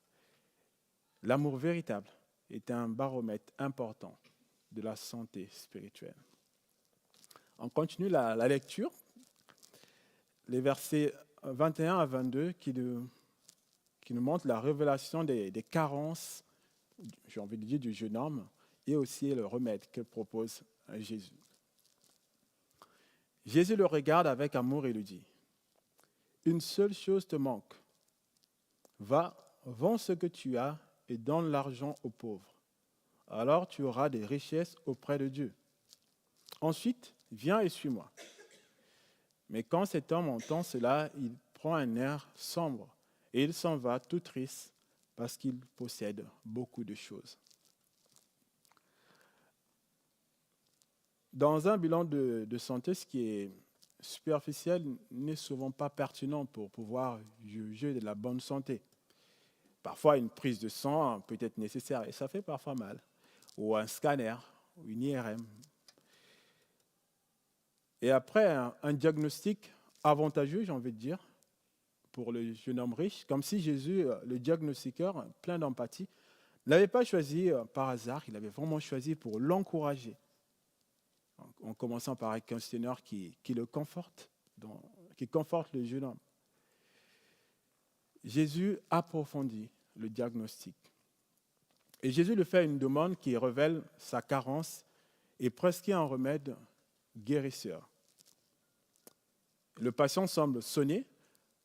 véritable est un baromètre important de la santé spirituelle. On continue la lecture. Les versets 21 à 22 qui nous montrent la révélation des carences, j'ai envie de dire, du jeune homme et aussi le remède que propose Jésus. Jésus le regarde avec amour et lui dit, « Une seule chose te manque. Va, vends ce que tu as et donne l'argent aux pauvres. Alors tu auras des richesses auprès de Dieu. Ensuite, viens et suis-moi. » Mais quand cet homme entend cela, il prend un air sombre et il s'en va tout triste parce qu'il possède beaucoup de choses. Dans un bilan de santé, ce qui est superficiel n'est souvent pas pertinent pour pouvoir juger de la bonne santé. Parfois, une prise de sang peut être nécessaire et ça fait parfois mal. Ou un scanner, ou une IRM. Et après, un diagnostic avantageux, j'ai envie de dire, pour le jeune homme riche, comme si Jésus, le diagnostiqueur, plein d'empathie, ne l'avait pas choisi par hasard, il avait vraiment choisi pour l'encourager. En commençant par un questionnaire qui le conforte, qui conforte le jeune homme. Jésus approfondit le diagnostic. Et Jésus lui fait une demande qui révèle sa carence et prescrit un remède guérisseur. Le patient semble sonné,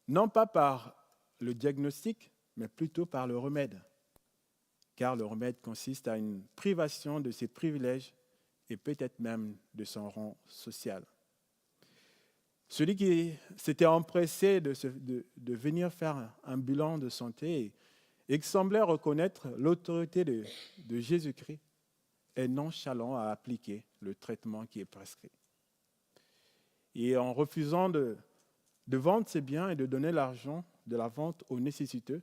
non pas par le diagnostic, mais plutôt par le remède. Car le remède consiste à une privation de ses privilèges et peut-être même de son rang social. Celui qui s'était empressé de venir faire un bilan de santé Il semblait reconnaître l'autorité de Jésus-Christ et nonchalant à appliquer le traitement qui est prescrit. Et en refusant de vendre ses biens et de donner l'argent de la vente aux nécessiteux,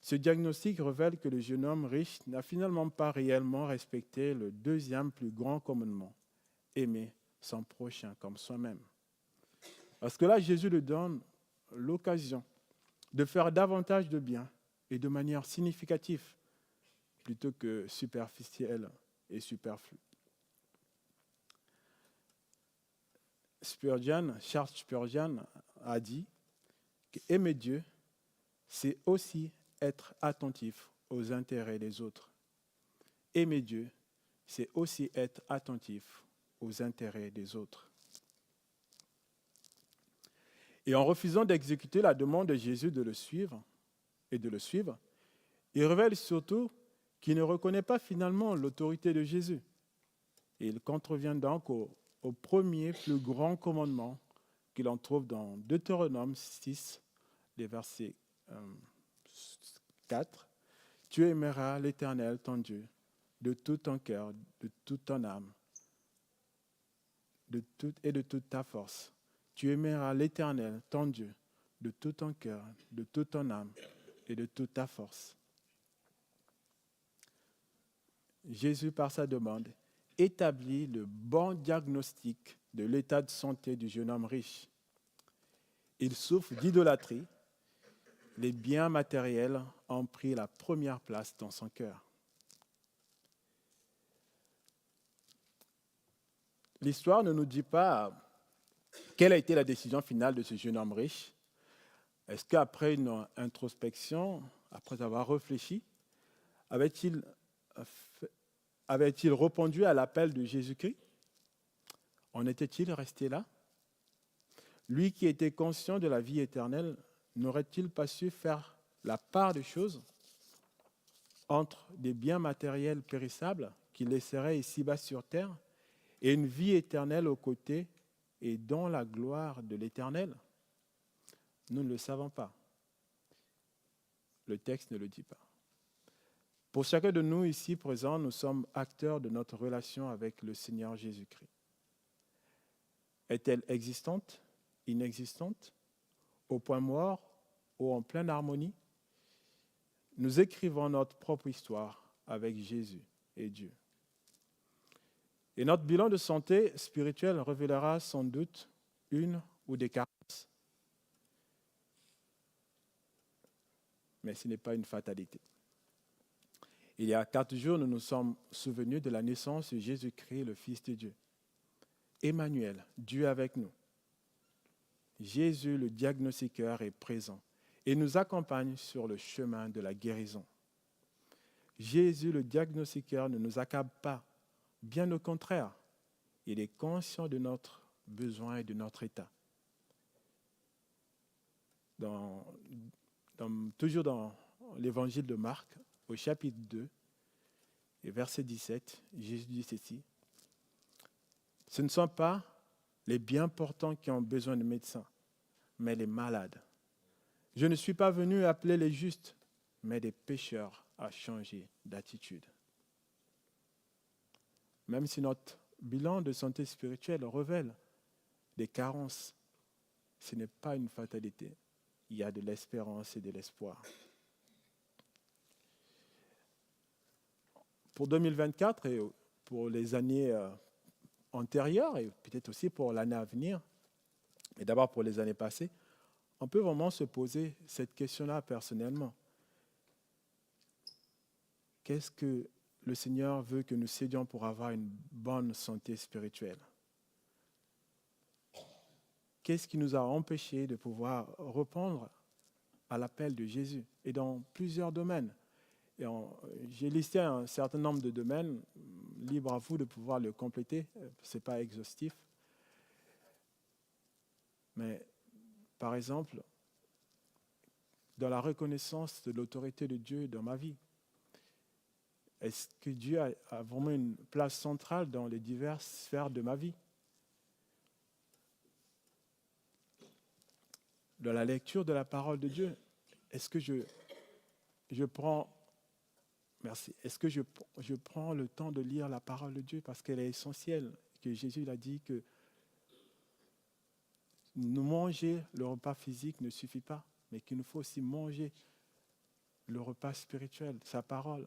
ce diagnostic révèle que le jeune homme riche n'a finalement pas réellement respecté le deuxième plus grand commandement, aimer son prochain comme soi-même. Parce que là, Jésus lui donne l'occasion de faire davantage de bien et de manière significative, plutôt que superficielle et superflue. Charles Spurgeon a dit qu'aimer Dieu, c'est aussi être attentif aux intérêts des autres. Aimer Dieu, c'est aussi être attentif aux intérêts des autres. Et en refusant d'exécuter la demande de Jésus de le suivre, il révèle surtout qu'il ne reconnaît pas finalement l'autorité de Jésus. Et il contrevient donc au premier plus grand commandement qu'il en trouve dans Deutéronome 6, les versets 4. Tu aimeras l'Éternel, ton Dieu, de tout ton cœur, de toute ton âme, de toute ta force. Tu aimeras l'Éternel, ton Dieu, de tout ton cœur, de toute ton âme et de toute ta force. Jésus, par sa demande, établit le bon diagnostic de l'état de santé du jeune homme riche. Il souffre d'idolâtrie. Les biens matériels ont pris la première place dans son cœur. L'histoire ne nous dit pas quelle a été la décision finale de ce jeune homme riche. Est-ce qu'après une introspection, après avoir réfléchi, avait-il répondu à l'appel de Jésus-Christ? En était-il resté là? Lui qui était conscient de la vie éternelle, n'aurait-il pas su faire la part des choses entre des biens matériels périssables qu'il laisserait ici-bas sur terre et une vie éternelle aux côtés et dans la gloire de l'Éternel? Nous ne le savons pas. Le texte ne le dit pas. Pour chacun de nous ici présents, nous sommes acteurs de notre relation avec le Seigneur Jésus-Christ. Est-elle existante, inexistante, au point mort ou en pleine harmonie? Nous écrivons notre propre histoire avec Jésus et Dieu. Et notre bilan de santé spirituelle révélera sans doute une ou des carences. Mais ce n'est pas une fatalité. Il y a 4 jours, nous nous sommes souvenus de la naissance de Jésus-Christ, le Fils de Dieu. Emmanuel, Dieu avec nous. Jésus, le diagnostiqueur, est présent et nous accompagne sur le chemin de la guérison. Jésus, le diagnostiqueur, ne nous accable pas. Bien au contraire, il est conscient de notre besoin et de notre état. Toujours dans l'évangile de Marc, au chapitre 2, et verset 17, Jésus dit ceci: ce ne sont pas les bien portants qui ont besoin de médecins, mais les malades. Je ne suis pas venu appeler les justes, mais des pécheurs à changer d'attitude. Même si notre bilan de santé spirituelle révèle des carences, ce n'est pas une fatalité. Il y a de l'espérance et de l'espoir. Pour 2024 et pour les années antérieures et peut-être aussi pour l'année à venir, mais d'abord pour les années passées, on peut vraiment se poser cette question-là personnellement. Qu'est-ce que le Seigneur veut que nous cédions pour avoir une bonne santé spirituelle? Qu'est-ce qui nous a empêchés de pouvoir répondre à l'appel de Jésus? Et dans plusieurs domaines. J'ai listé un certain nombre de domaines, libre à vous de pouvoir le compléter, ce n'est pas exhaustif. Mais par exemple, dans la reconnaissance de l'autorité de Dieu dans ma vie, est-ce que Dieu a vraiment une place centrale dans les diverses sphères de ma vie? Dans la lecture de la parole de Dieu, est-ce que je je prends... Merci. Est-ce que je prends le temps de lire la parole de Dieu parce qu'elle est essentielle, que Jésus il a dit que nous manger le repas physique ne suffit pas, mais qu'il nous faut aussi manger le repas spirituel, sa parole.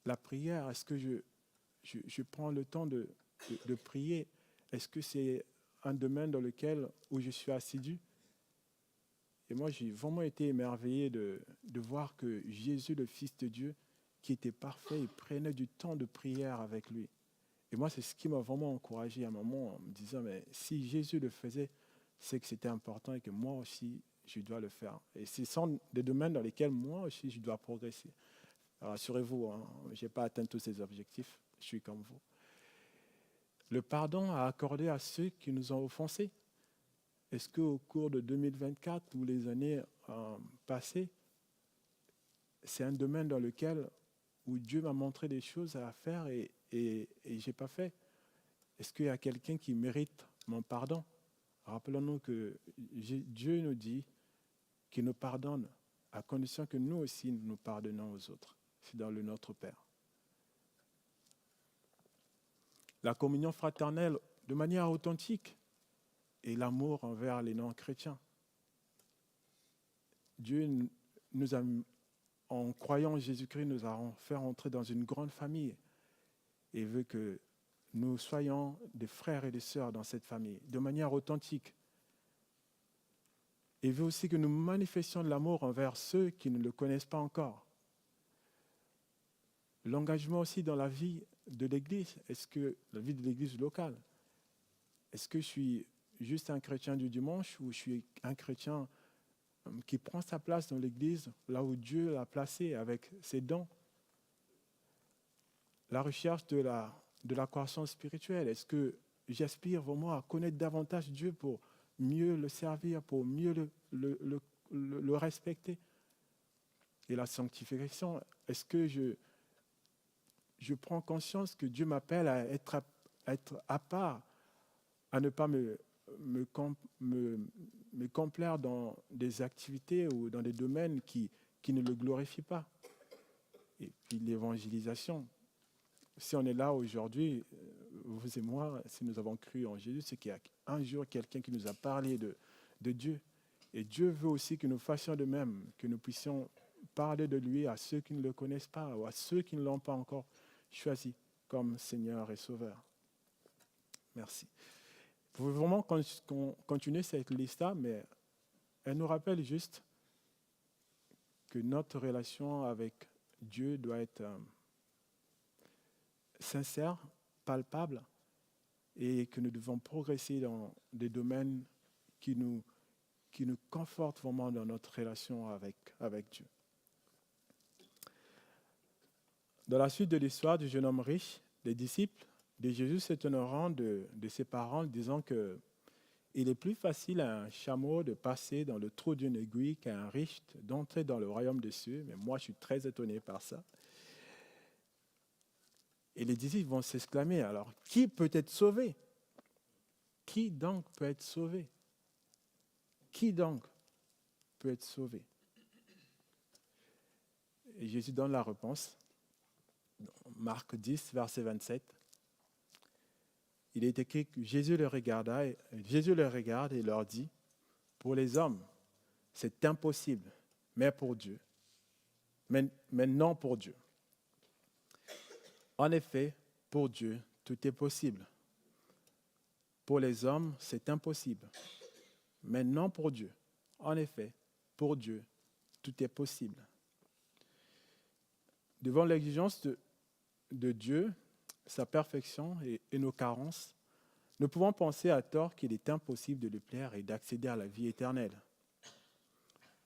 La prière, est-ce que je prends le temps de prier? Est-ce que c'est un domaine dans lequel où je suis assidu? Et moi, j'ai vraiment été émerveillé de voir que Jésus, le Fils de Dieu, qui était parfait, il prenait du temps de prière avec lui. Et moi, c'est ce qui m'a vraiment encouragé à un moment en me disant, mais si Jésus le faisait, c'est que c'était important et que moi aussi, je dois le faire. Et ce sont des domaines dans lesquels moi aussi, je dois progresser. Alors, rassurez-vous, hein, je n'ai pas atteint tous ces objectifs, je suis comme vous. Le pardon à accorder à ceux qui nous ont offensés. Est-ce qu'au cours de 2024 ou les années passées, c'est un domaine dans lequel où Dieu m'a montré des choses à faire et je n'ai pas fait? Est-ce qu'il y a quelqu'un qui mérite mon pardon? Rappelons-nous que Dieu nous dit qu'il nous pardonne à condition que nous aussi nous pardonnons aux autres. C'est dans le Notre Père. La communion fraternelle de manière authentique et l'amour envers les non-chrétiens. Dieu nous a, en croyant en Jésus-Christ, nous a fait entrer dans une grande famille et veut que nous soyons des frères et des sœurs dans cette famille, de manière authentique. Il veut aussi que nous manifestions de l'amour envers ceux qui ne le connaissent pas encore. L'engagement aussi dans la vie de l'Église, la vie de l'Église locale, est-ce que je suis juste un chrétien du dimanche ou je suis un chrétien qui prend sa place dans l'Église, là où Dieu l'a placé avec ses dons? La recherche de la croissance spirituelle, est-ce que j'aspire vraiment à connaître davantage Dieu pour mieux le servir, pour mieux le respecter? Et la sanctification, est-ce que je prends conscience que Dieu m'appelle à être à part, à ne pas me complaire dans des activités ou dans des domaines qui ne le glorifient pas? Et puis l'évangélisation. Si on est là aujourd'hui, vous et moi, si nous avons cru en Jésus, c'est qu'il y a un jour quelqu'un qui nous a parlé de Dieu. Et Dieu veut aussi que nous fassions de même, que nous puissions parler de lui à ceux qui ne le connaissent pas ou à ceux qui ne l'ont pas encore choisi comme Seigneur et Sauveur. Merci. Vous pouvez vraiment continuer cette liste-là, mais elle nous rappelle juste que notre relation avec Dieu doit être sincère, palpable, et que nous devons progresser dans des domaines qui nous confortent vraiment dans notre relation avec Dieu. Dans la suite de l'histoire du jeune homme riche, les disciples de Jésus s'étonneront de ses parents, disant que il est plus facile à un chameau de passer dans le trou d'une aiguille qu'à un riche d'entrer dans le royaume des cieux. Mais moi, je suis très étonné par ça. Et les disciples vont s'exclamer, alors, qui peut être sauvé? Qui donc peut être sauvé? Qui donc peut être sauvé? Et Jésus donne la réponse. Marc 10, verset 27. Il est écrit que Jésus le regarde et leur dit, pour les hommes, c'est impossible, mais pour Dieu, mais non pour Dieu. En effet, pour Dieu, tout est possible. Pour les hommes, c'est impossible, mais non pour Dieu. En effet, pour Dieu, tout est possible. Devant l'exigence de Dieu, sa perfection et nos carences, nous pouvons penser à tort qu'il est impossible de lui plaire et d'accéder à la vie éternelle.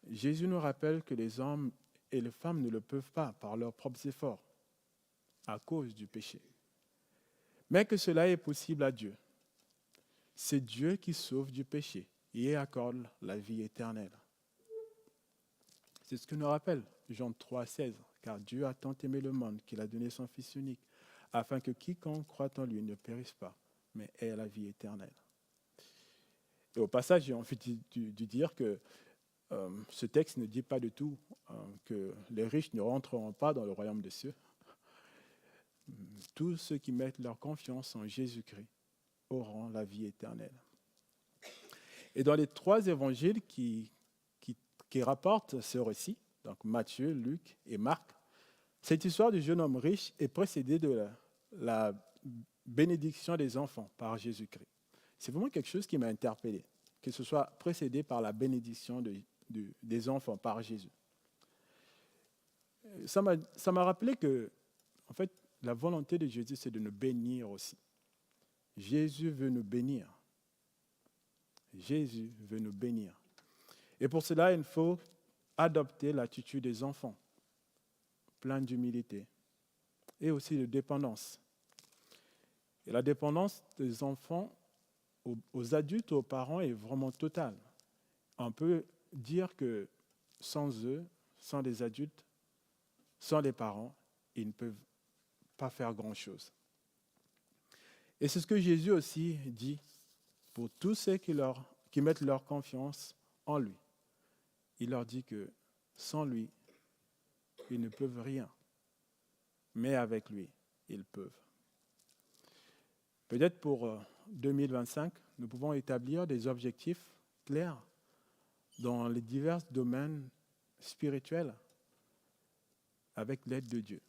Jésus nous rappelle que les hommes et les femmes ne le peuvent pas par leurs propres efforts, à cause du péché. Mais que cela est possible à Dieu. C'est Dieu qui sauve du péché et accorde la vie éternelle. C'est ce que nous rappelle Jean 3,16. Car Dieu a tant aimé le monde qu'il a donné son Fils unique, afin que quiconque croit en lui ne périsse pas, mais ait la vie éternelle. Et au passage, j'ai envie de dire que ce texte ne dit pas du tout que les riches ne rentreront pas dans le royaume des cieux. Tous ceux qui mettent leur confiance en Jésus-Christ auront la vie éternelle. Et dans les 3 évangiles qui rapportent ce récit, donc Matthieu, Luc et Marc, cette histoire du jeune homme riche est précédée de la bénédiction des enfants par Jésus-Christ. C'est vraiment quelque chose qui m'a interpellé, que ce soit précédé par la bénédiction des enfants par Jésus. Ça m'a rappelé que, en fait, la volonté de Jésus, c'est de nous bénir aussi. Jésus veut nous bénir. Jésus veut nous bénir. Et pour cela, il faut adopter l'attitude des enfants, plein d'humilité et aussi de dépendance. Et la dépendance des enfants aux adultes, aux parents est vraiment totale. On peut dire que sans eux, sans les adultes, sans les parents, ils ne peuvent pas faire grand-chose. Et c'est ce que Jésus aussi dit pour tous ceux qui mettent leur confiance en lui. Il leur dit que sans lui, ils ne peuvent rien. Mais avec lui, ils peuvent. Peut-être pour 2025, nous pouvons établir des objectifs clairs dans les divers domaines spirituels avec l'aide de Dieu.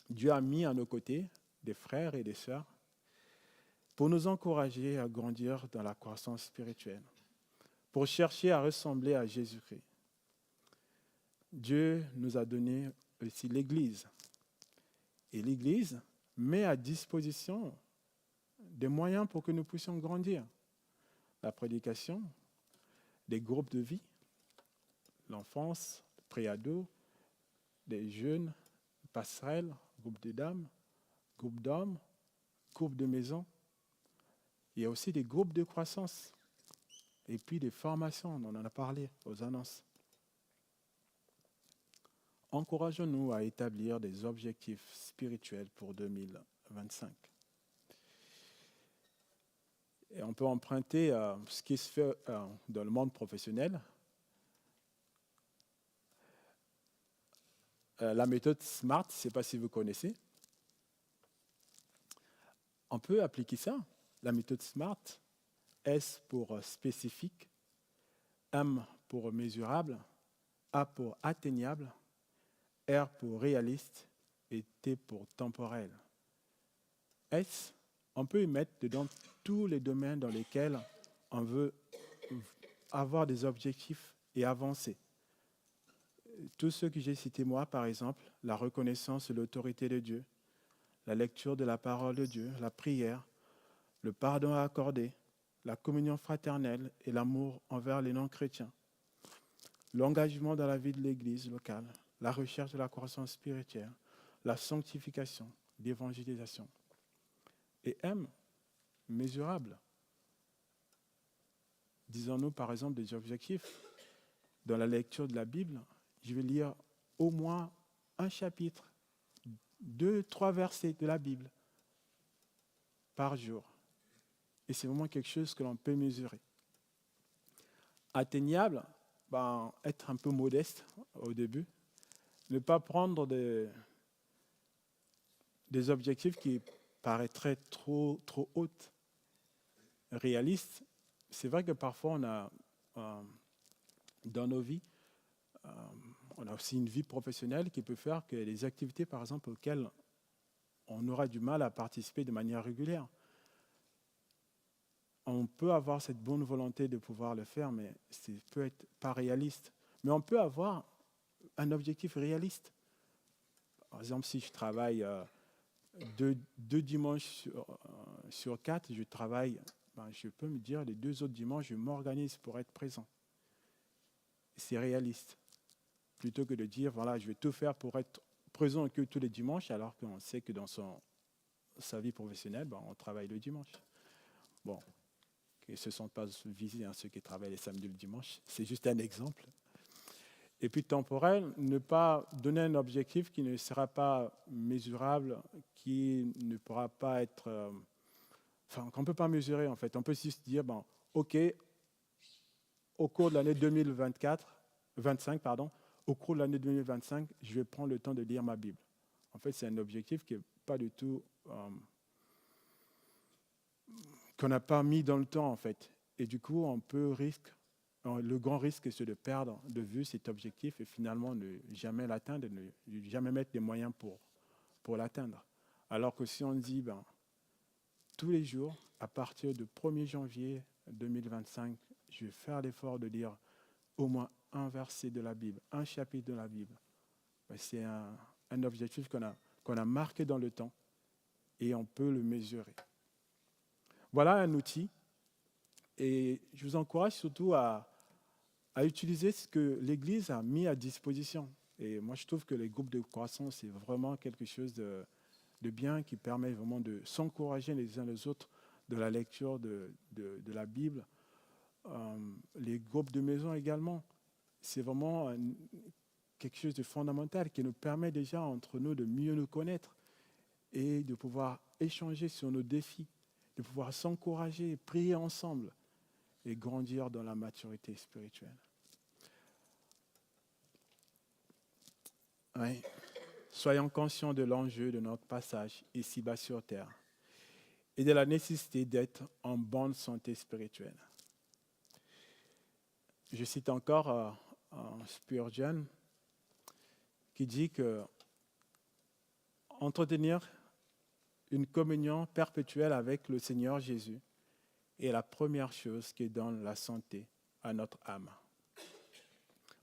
Dieu a mis à nos côtés des frères et des sœurs pour nous encourager à grandir dans la croissance spirituelle, pour chercher à ressembler à Jésus-Christ. Dieu nous a donné aussi l'Église. Et l'Église met à disposition des moyens pour que nous puissions grandir. La prédication, des groupes de vie, l'enfance, le pré-ado, des jeunes, passerelles, groupe de dames, groupe d'hommes, groupe de maison. Il y a aussi des groupes de croissance. Et puis des formations, on en a parlé aux annonces. Encourageons-nous à établir des objectifs spirituels pour 2025. Et on peut emprunter ce qui se fait dans le monde professionnel. La méthode SMART, je ne sais pas si vous connaissez. On peut appliquer ça, la méthode SMART. S pour spécifique, M pour mesurable, A pour atteignable, R pour réaliste et T pour temporel. S, on peut y mettre dedans tous les domaines dans lesquels on veut avoir des objectifs et avancer. Tous ceux que j'ai cités moi, par exemple, la reconnaissance de l'autorité de Dieu, la lecture de la parole de Dieu, la prière, le pardon à accorder, la communion fraternelle et l'amour envers les non-chrétiens, l'engagement dans la vie de l'Église locale, la recherche de la croissance spirituelle, la sanctification, l'évangélisation. Et M, mesurable. Disons-nous par exemple des objectifs. Dans la lecture de la Bible, je vais lire au moins un chapitre, 2-3 versets de la Bible par jour. Et c'est vraiment quelque chose que l'on peut mesurer. Atteignable, être un peu modeste au début. Ne pas prendre des objectifs qui paraîtraient trop hautes. Réaliste, c'est vrai que parfois on a, dans nos vies, on a aussi une vie professionnelle qui peut faire que les activités, par exemple, auxquelles on aura du mal à participer de manière régulière, on peut avoir cette bonne volonté de pouvoir le faire, mais ça peut être pas réaliste. Mais on peut avoir un objectif réaliste. Par exemple, si je travaille deux dimanches sur 4, je travaille, je peux me dire les 2 autres dimanches, je m'organise pour être présent. C'est réaliste. Plutôt que de dire, voilà, je vais tout faire pour être présent que tous les dimanches, alors qu'on sait que dans sa vie professionnelle, on travaille le dimanche. Bon. Et ce ne sont pas visés ceux qui travaillent les samedis et le dimanche. C'est juste un exemple. Et puis temporel, ne pas donner un objectif qui ne sera pas mesurable, qui ne pourra pas être... qu'on ne peut pas mesurer en fait. On peut juste dire, OK, au cours de l'année 25, au cours de l'année 2025, je vais prendre le temps de lire ma Bible. En fait, c'est un objectif qui n'est pas du tout, qu'on n'a pas mis dans le temps, en fait. Et du coup, le grand risque, c'est de perdre de vue cet objectif et finalement ne jamais l'atteindre, ne jamais mettre des moyens pour l'atteindre. Alors que si on dit, tous les jours, à partir du 1er janvier 2025, je vais faire l'effort de lire au moins un verset de la Bible, un chapitre de la Bible. C'est un objectif qu'on a marqué dans le temps et on peut le mesurer. Voilà un outil et je vous encourage surtout à utiliser ce que l'Église a mis à disposition. Et moi, je trouve que les groupes de croissance, c'est vraiment quelque chose de bien qui permet vraiment de s'encourager les uns les autres de la lecture de la Bible. Les groupes de maison également, c'est vraiment quelque chose de fondamental qui nous permet déjà entre nous de mieux nous connaître et de pouvoir échanger sur nos défis, de pouvoir s'encourager, prier ensemble et grandir dans la maturité spirituelle. Oui. Soyons conscients de l'enjeu de notre passage ici-bas sur terre et de la nécessité d'être en bonne santé spirituelle. Je cite encore Spurgeon qui dit que entretenir une communion perpétuelle avec le Seigneur Jésus est la première chose qui donne la santé à notre âme.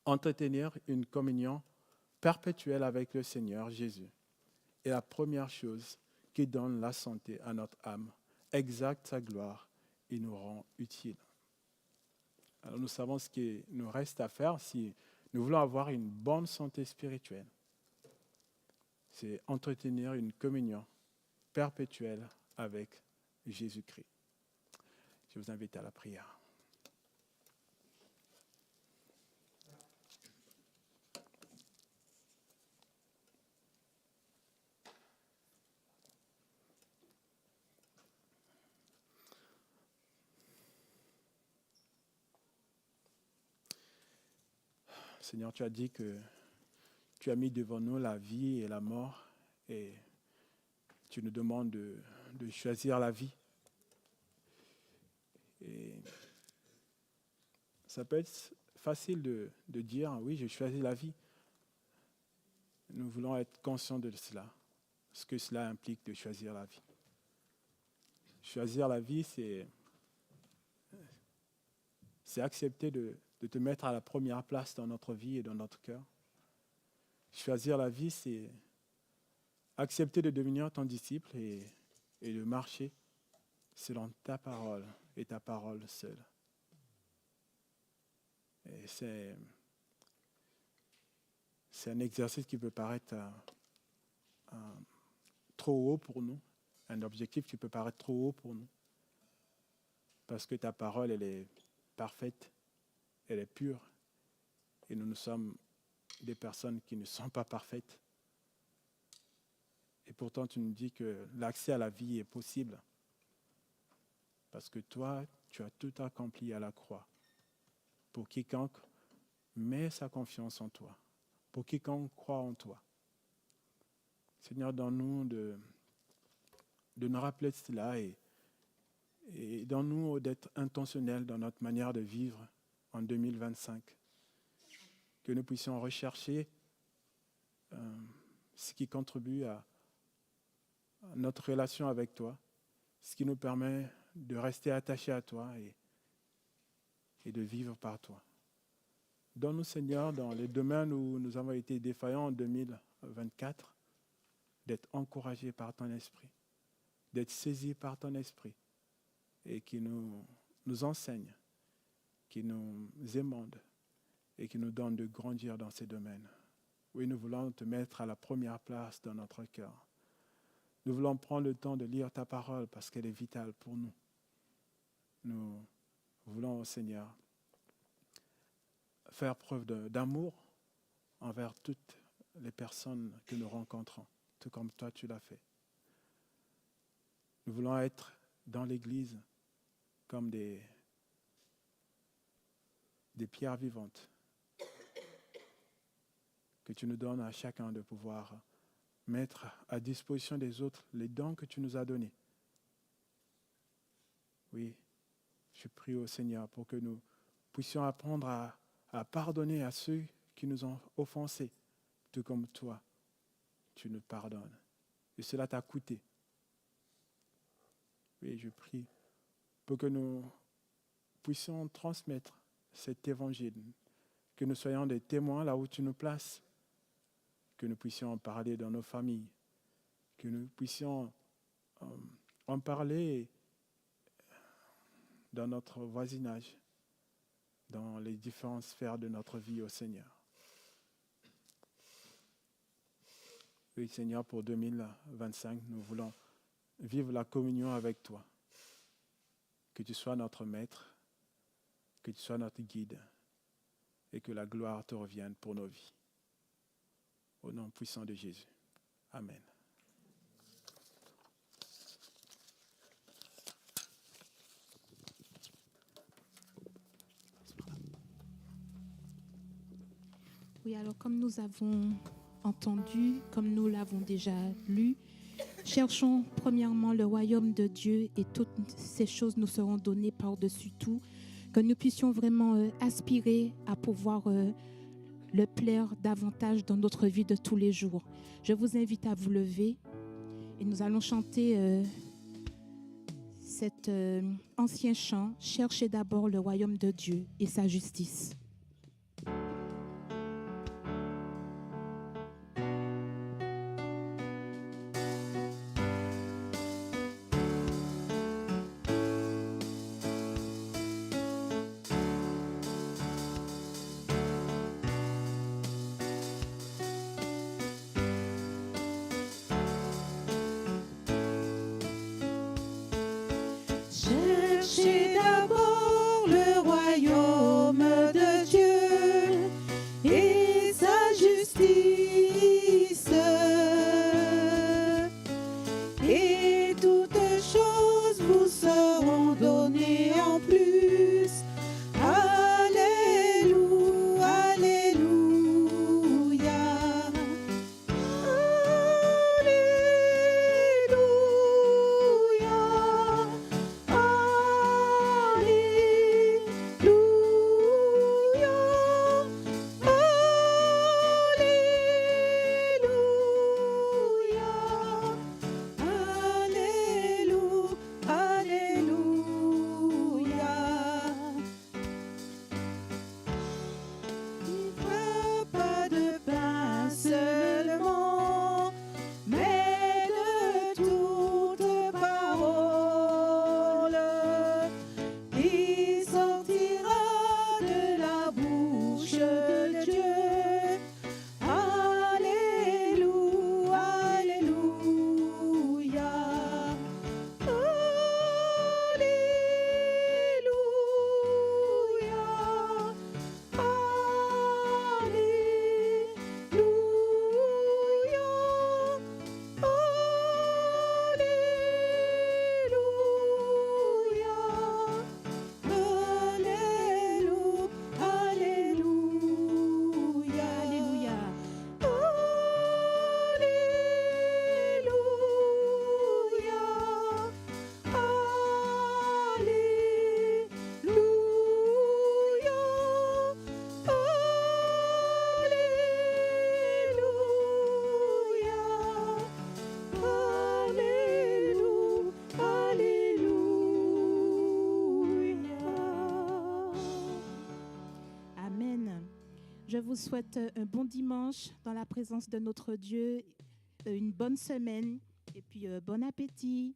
Entretenir une communion perpétuelle avec le Seigneur Jésus est la première chose qui donne la santé à notre âme, exalte sa gloire et nous rend utiles. Alors nous savons ce qu'il nous reste à faire si nous voulons avoir une bonne santé spirituelle. C'est entretenir une communion perpétuelle avec Jésus-Christ. Je vous invite à la prière. Seigneur, tu as dit que tu as mis devant nous la vie et la mort et tu nous demandes de choisir la vie. Et ça peut être facile de dire, oui, je choisis la vie. Nous voulons être conscients de cela, ce que cela implique de choisir la vie. Choisir la vie, c'est accepter de te mettre à la première place dans notre vie et dans notre cœur. Choisir la vie, c'est accepter de devenir ton disciple et de marcher selon ta parole et ta parole seule. Et c'est un exercice qui peut paraître trop haut pour nous, un objectif qui peut paraître trop haut pour nous, parce que ta parole, elle est parfaite, elle est pure, et nous sommes des personnes qui ne sont pas parfaites. Et pourtant, tu nous dis que l'accès à la vie est possible, parce que toi, tu as tout accompli à la croix. Pour quiconque met sa confiance en toi, pour quiconque croit en toi. Seigneur, donne-nous de nous rappeler cela et donne-nous d'être intentionnels dans notre manière de vivre en 2025. Que nous puissions rechercher ce qui contribue à notre relation avec toi, ce qui nous permet de rester attachés à toi et de vivre par toi. Donne-nous, Seigneur, dans les domaines où nous avons été défaillants en 2024, d'être encouragés par ton esprit, d'être saisis par ton esprit et qui nous enseigne, qui nous émonde et qui nous donne de grandir dans ces domaines. Oui, nous voulons te mettre à la première place dans notre cœur. Nous voulons prendre le temps de lire ta parole parce qu'elle est vitale pour nous. Nous voulons, Seigneur, faire preuve d'amour envers toutes les personnes que nous rencontrons, tout comme toi tu l'as fait. Nous voulons être dans l'Église comme des des pierres vivantes que tu nous donnes à chacun de pouvoir mettre à disposition des autres les dons que tu nous as donnés. Oui, je prie au Seigneur pour que nous puissions apprendre à pardonner à ceux qui nous ont offensés, tout comme toi, tu nous pardonnes. Et cela t'a coûté. Oui, je prie pour que nous puissions transmettre cet évangile, que nous soyons des témoins là où tu nous places, que nous puissions en parler dans nos familles, que nous puissions en parler dans notre voisinage, dans les différentes sphères de notre vie au Seigneur. Oui, Seigneur, pour 2025, nous voulons vivre la communion avec toi. Que tu sois notre maître, que tu sois notre guide et que la gloire te revienne pour nos vies. Au nom puissant de Jésus. Amen. Oui, alors comme nous avons entendu, comme nous l'avons déjà lu, cherchons premièrement le royaume de Dieu et toutes ces choses nous seront données par-dessus tout, que nous puissions vraiment aspirer à pouvoir le plaire davantage dans notre vie de tous les jours. Je vous invite à vous lever et nous allons chanter cet ancien chant « Cherchez d'abord le royaume de Dieu et sa justice ». Cherchez d'abord le royaume de Dieu et sa justice, et toutes choses vous seront données en plus. Alléluia, alléluia. Pas de pain seulement, mais de toute parole qui sortira de la bouche de Dieu. Alléluia, alléluia. Amen. Je vous souhaite un bon dimanche dans la présence de notre Dieu, une bonne semaine et puis bon appétit.